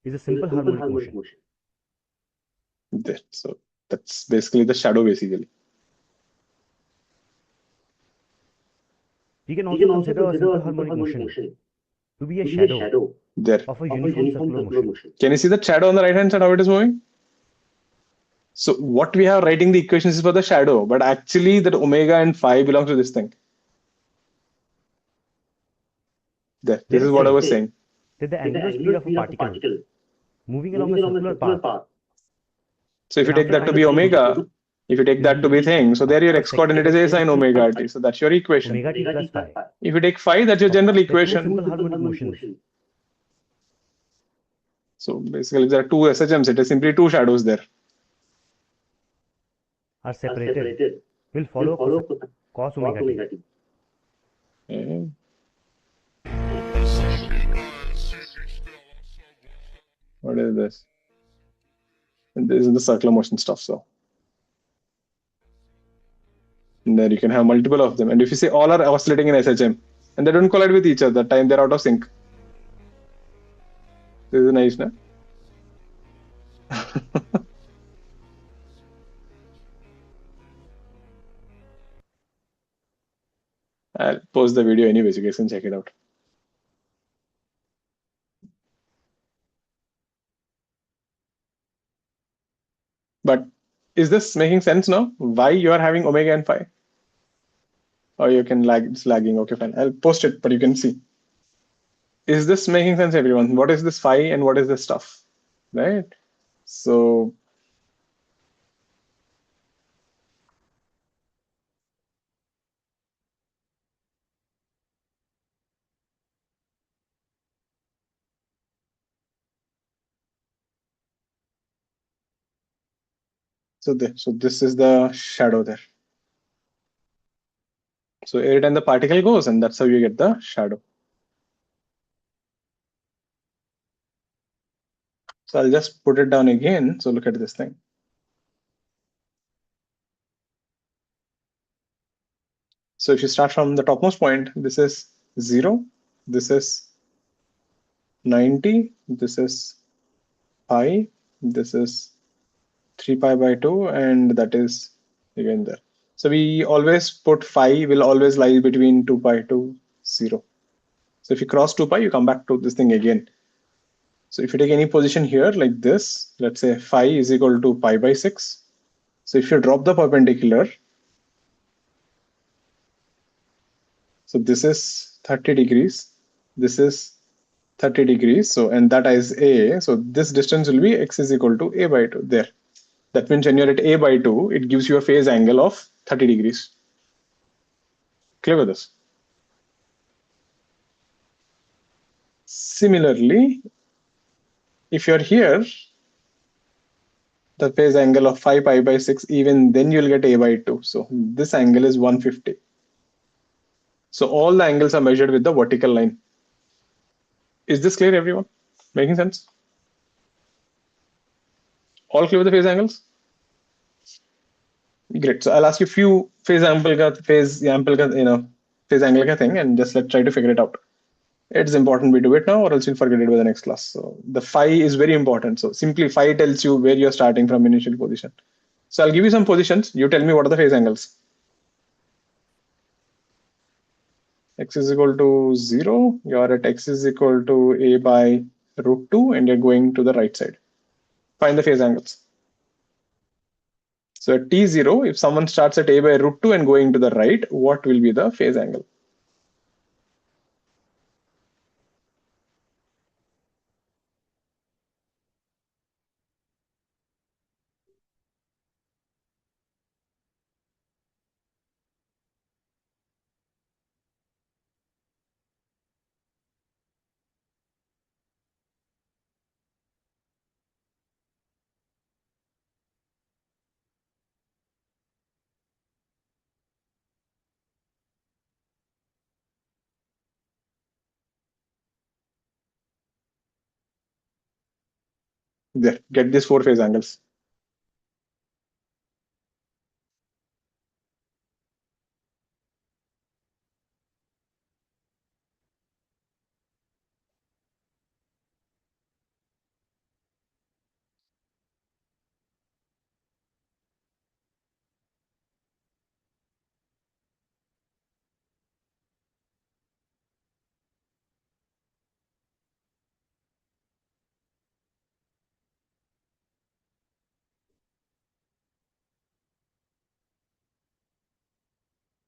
is a simple harmonic motion. There. So that's basically the shadow, basically. We can also consider a simple harmonic motion to be a shadow there of a uniform circular motion. Can you see the shadow on the right hand side, how it is moving? So what we have writing the equations is for the shadow, but actually that omega and phi belongs to this thing. There. This is what I was saying. That the angular speed of a particle moving along a circular path. So if you take that to be omega, if you take that to be thing, so there your x coordinate is a sine omega t. So that's your equation. Omega t plus phi. If you take phi, that's your general equation. Simple harmonic motions. So basically, if there are two SHMs, it is simply two shadows there. Are separated. Will follow cos omega t. Okay. What is this? And this is the circular motion stuff. So, and then you can have multiple of them. And if you say all are oscillating in SHM and they don't collide with each other, that time they're out of sync. This is nice, no? I'll post the video anyways. You guys can check it out. But is this making sense now? Why you are having omega and phi? Or you can lag, it's lagging. Okay, fine. I'll post it, but you can see. Is this making sense, everyone? What is this phi and what is this stuff? Right? So this is the shadow there. So every time the particle goes, and that's how you get the shadow. So I'll just put it down again. So look at this thing. So if you start from the topmost point, this is 0, this is 90, this is pi, this is 3 pi by 2, and that is again there. So we always put phi will always lie between 2 pi to 0. So if you cross 2 pi, you come back to this thing again. So if you take any position here like this, let's say phi is equal to pi by 6. So if you drop the perpendicular, So this is 30 degrees. This is 30 degrees. So, and that is A. So this distance will be x is equal to A by 2 there. That means when you're at A by 2, it gives you a phase angle of 30 degrees. Clear with this? Similarly, if you're here, the phase angle of 5 pi by 6, even then you'll get A by 2. So this angle is 150. So all the angles are measured with the vertical line. Is this clear, everyone? Making sense? All clear with the phase angles? Great. So I'll ask you a few phase angle thing, and just let's try to figure it out. It's important we do it now, or else you'll forget it by the next class. So the phi is very important. So simply phi tells you where you're starting from initial position. So I'll give you some positions. You tell me what are the phase angles. X is equal to 0. You're at x is equal to a by root 2, and you're going to the right side. Find the phase angles. So at t0, if someone starts at a by root 2 and going to the right, what will be the phase angle? There, get these 4 phase angles.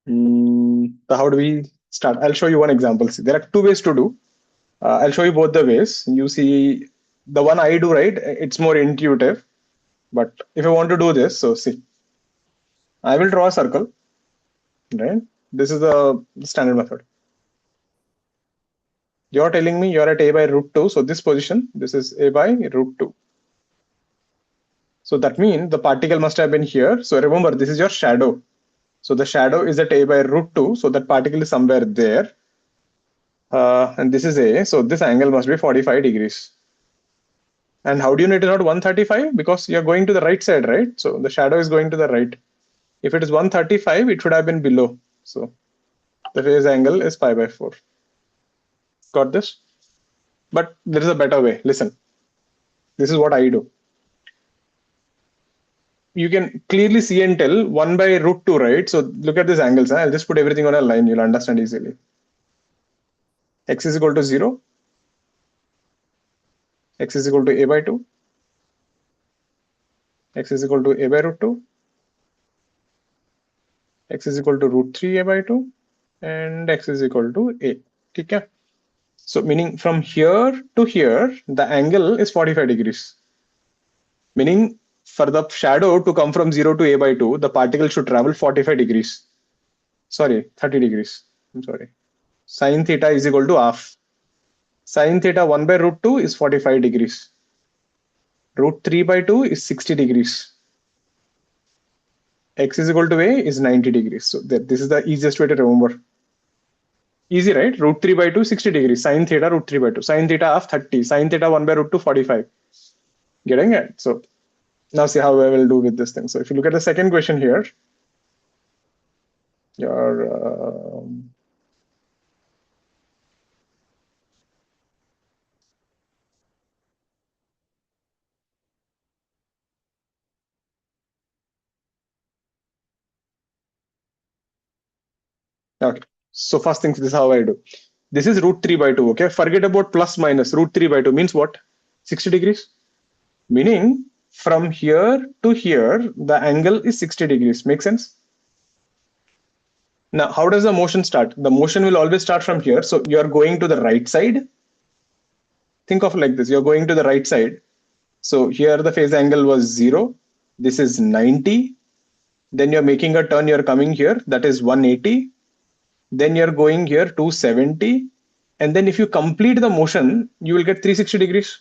So how do we start? I'll show you one example. See, there are 2 ways to do. I'll show you both the ways. You see, the one I do, right? It's more intuitive. But if you want to do this, so see, I will draw a circle, right? This is the standard method. You're telling me you're at a by root 2. So this position, this is a by root 2. So that means the particle must have been here. So remember, this is your shadow. So the shadow is at a by root 2. So that particle is somewhere there. And this is A. So this angle must be 45 degrees. And how do you know it is not 135? Because you're going to the right side, right? So the shadow is going to the right. If it is 135, it should have been below. So the phase angle is pi by 4. Got this? But there is a better way. Listen. This is what I do. You can clearly see and tell 1 by root 2, right? So look at these angles. I'll just put everything on a line. You'll understand easily. X is equal to 0. X is equal to a by 2. X is equal to a by root 2. X is equal to root 3 a by 2. And x is equal to a. Okay? So meaning from here to here, the angle is 45 degrees. Meaning for the shadow to come from 0 to a by 2, the particle should travel 45 degrees. Sorry, 30 degrees. I'm sorry. Sine theta is equal to half. Sine theta 1 by root 2 is 45 degrees. Root 3 by 2 is 60 degrees. X is equal to a is 90 degrees. So this is the easiest way to remember. Easy, right? Root 3 by 2, 60 degrees. Sine theta, root 3 by 2. Sine theta half 30. Sine theta 1 by root 2, 45. Getting it? So now see how I will do with this thing. So if you look at the second question here, your okay. So first thing, this is how I do. This is root 3 by 2. Okay. Forget about plus minus. Root 3 by 2 means what? 60 degrees. Meaning from here to here, the angle is 60 degrees. Make sense? Now, how does the motion start? The motion will always start from here. So you're going to the right side. Think of it like this. You're going to the right side. So here the phase angle was 0. This is 90. Then you're making a turn. You're coming here. That is 180. Then you're going here 270. And then if you complete the motion, you will get 360 degrees.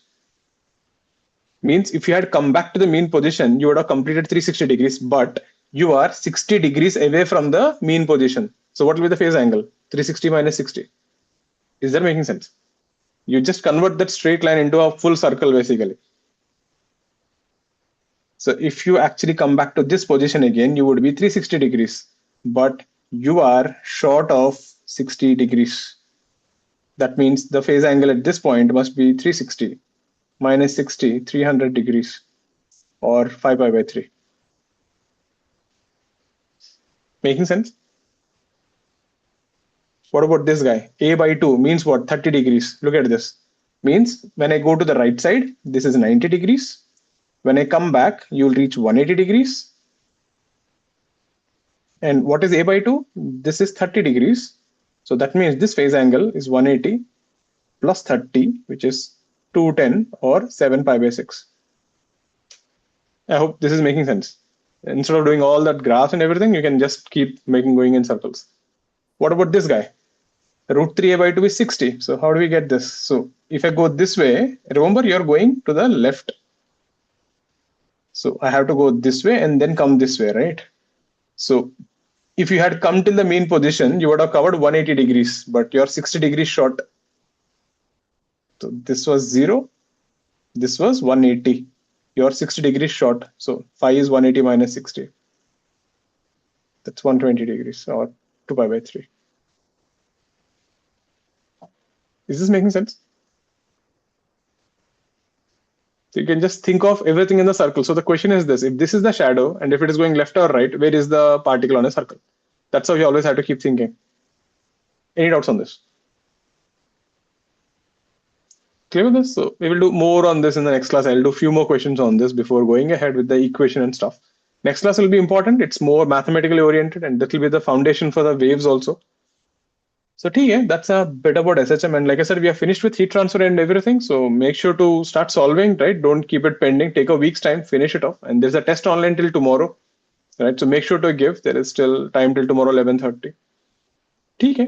Means if you had come back to the mean position, you would have completed 360 degrees, but you are 60 degrees away from the mean position. So what will be the phase angle? 360 minus 60. Is that making sense? You just convert that straight line into a full circle basically. So if you actually come back to this position again, you would be 360 degrees, but you are short of 60 degrees. That means the phase angle at this point must be 360 minus 60, 300 degrees, or 5 pi by 3. Making sense? What about this guy? A by 2 means what? 30 degrees. Look at this. Means when I go to the right side, this is 90 degrees. When I come back, you'll reach 180 degrees. And what is A by 2? This is 30 degrees. So that means this phase angle is 180 plus 30, which is 210 or 7 pi by 6. I hope this is making sense. Instead of doing all that graph and everything, you can just keep going in circles. What about this guy? Root 3a by 2 is 60. So how do we get this? So if I go this way, remember you're going to the left. So I have to go this way and then come this way, right? So if you had come till the mean position, you would have covered 180 degrees, but you're 60 degrees short. So this was 0. This was 180. You're 60 degrees short. So phi is 180 minus 60. That's 120 degrees or 2 pi by 3. Is this making sense? So you can just think of everything in the circle. So the question is this: if this is the shadow and if it is going left or right, where is the particle on a circle? That's how you always have to keep thinking. Any doubts on this? Clear with this? So we will do more on this in the next class. I'll do a few more questions on this before going ahead with the equation and stuff. Next class will be important. It's more mathematically oriented and that will be the foundation for the waves also. So that's a bit about SHM. And like I said, we are finished with heat transfer and everything. So make sure to start solving, right? Don't keep it pending. Take a week's time, finish it off. And there's a test online till tomorrow, right? So make sure to give. There is still time till tomorrow, 11:30.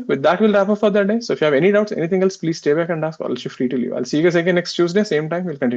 With that, we'll wrap up for the day. So if you have any doubts, anything else, please stay back and ask. I'll shift free to leave. I'll see you guys again next Tuesday, same time. We'll continue.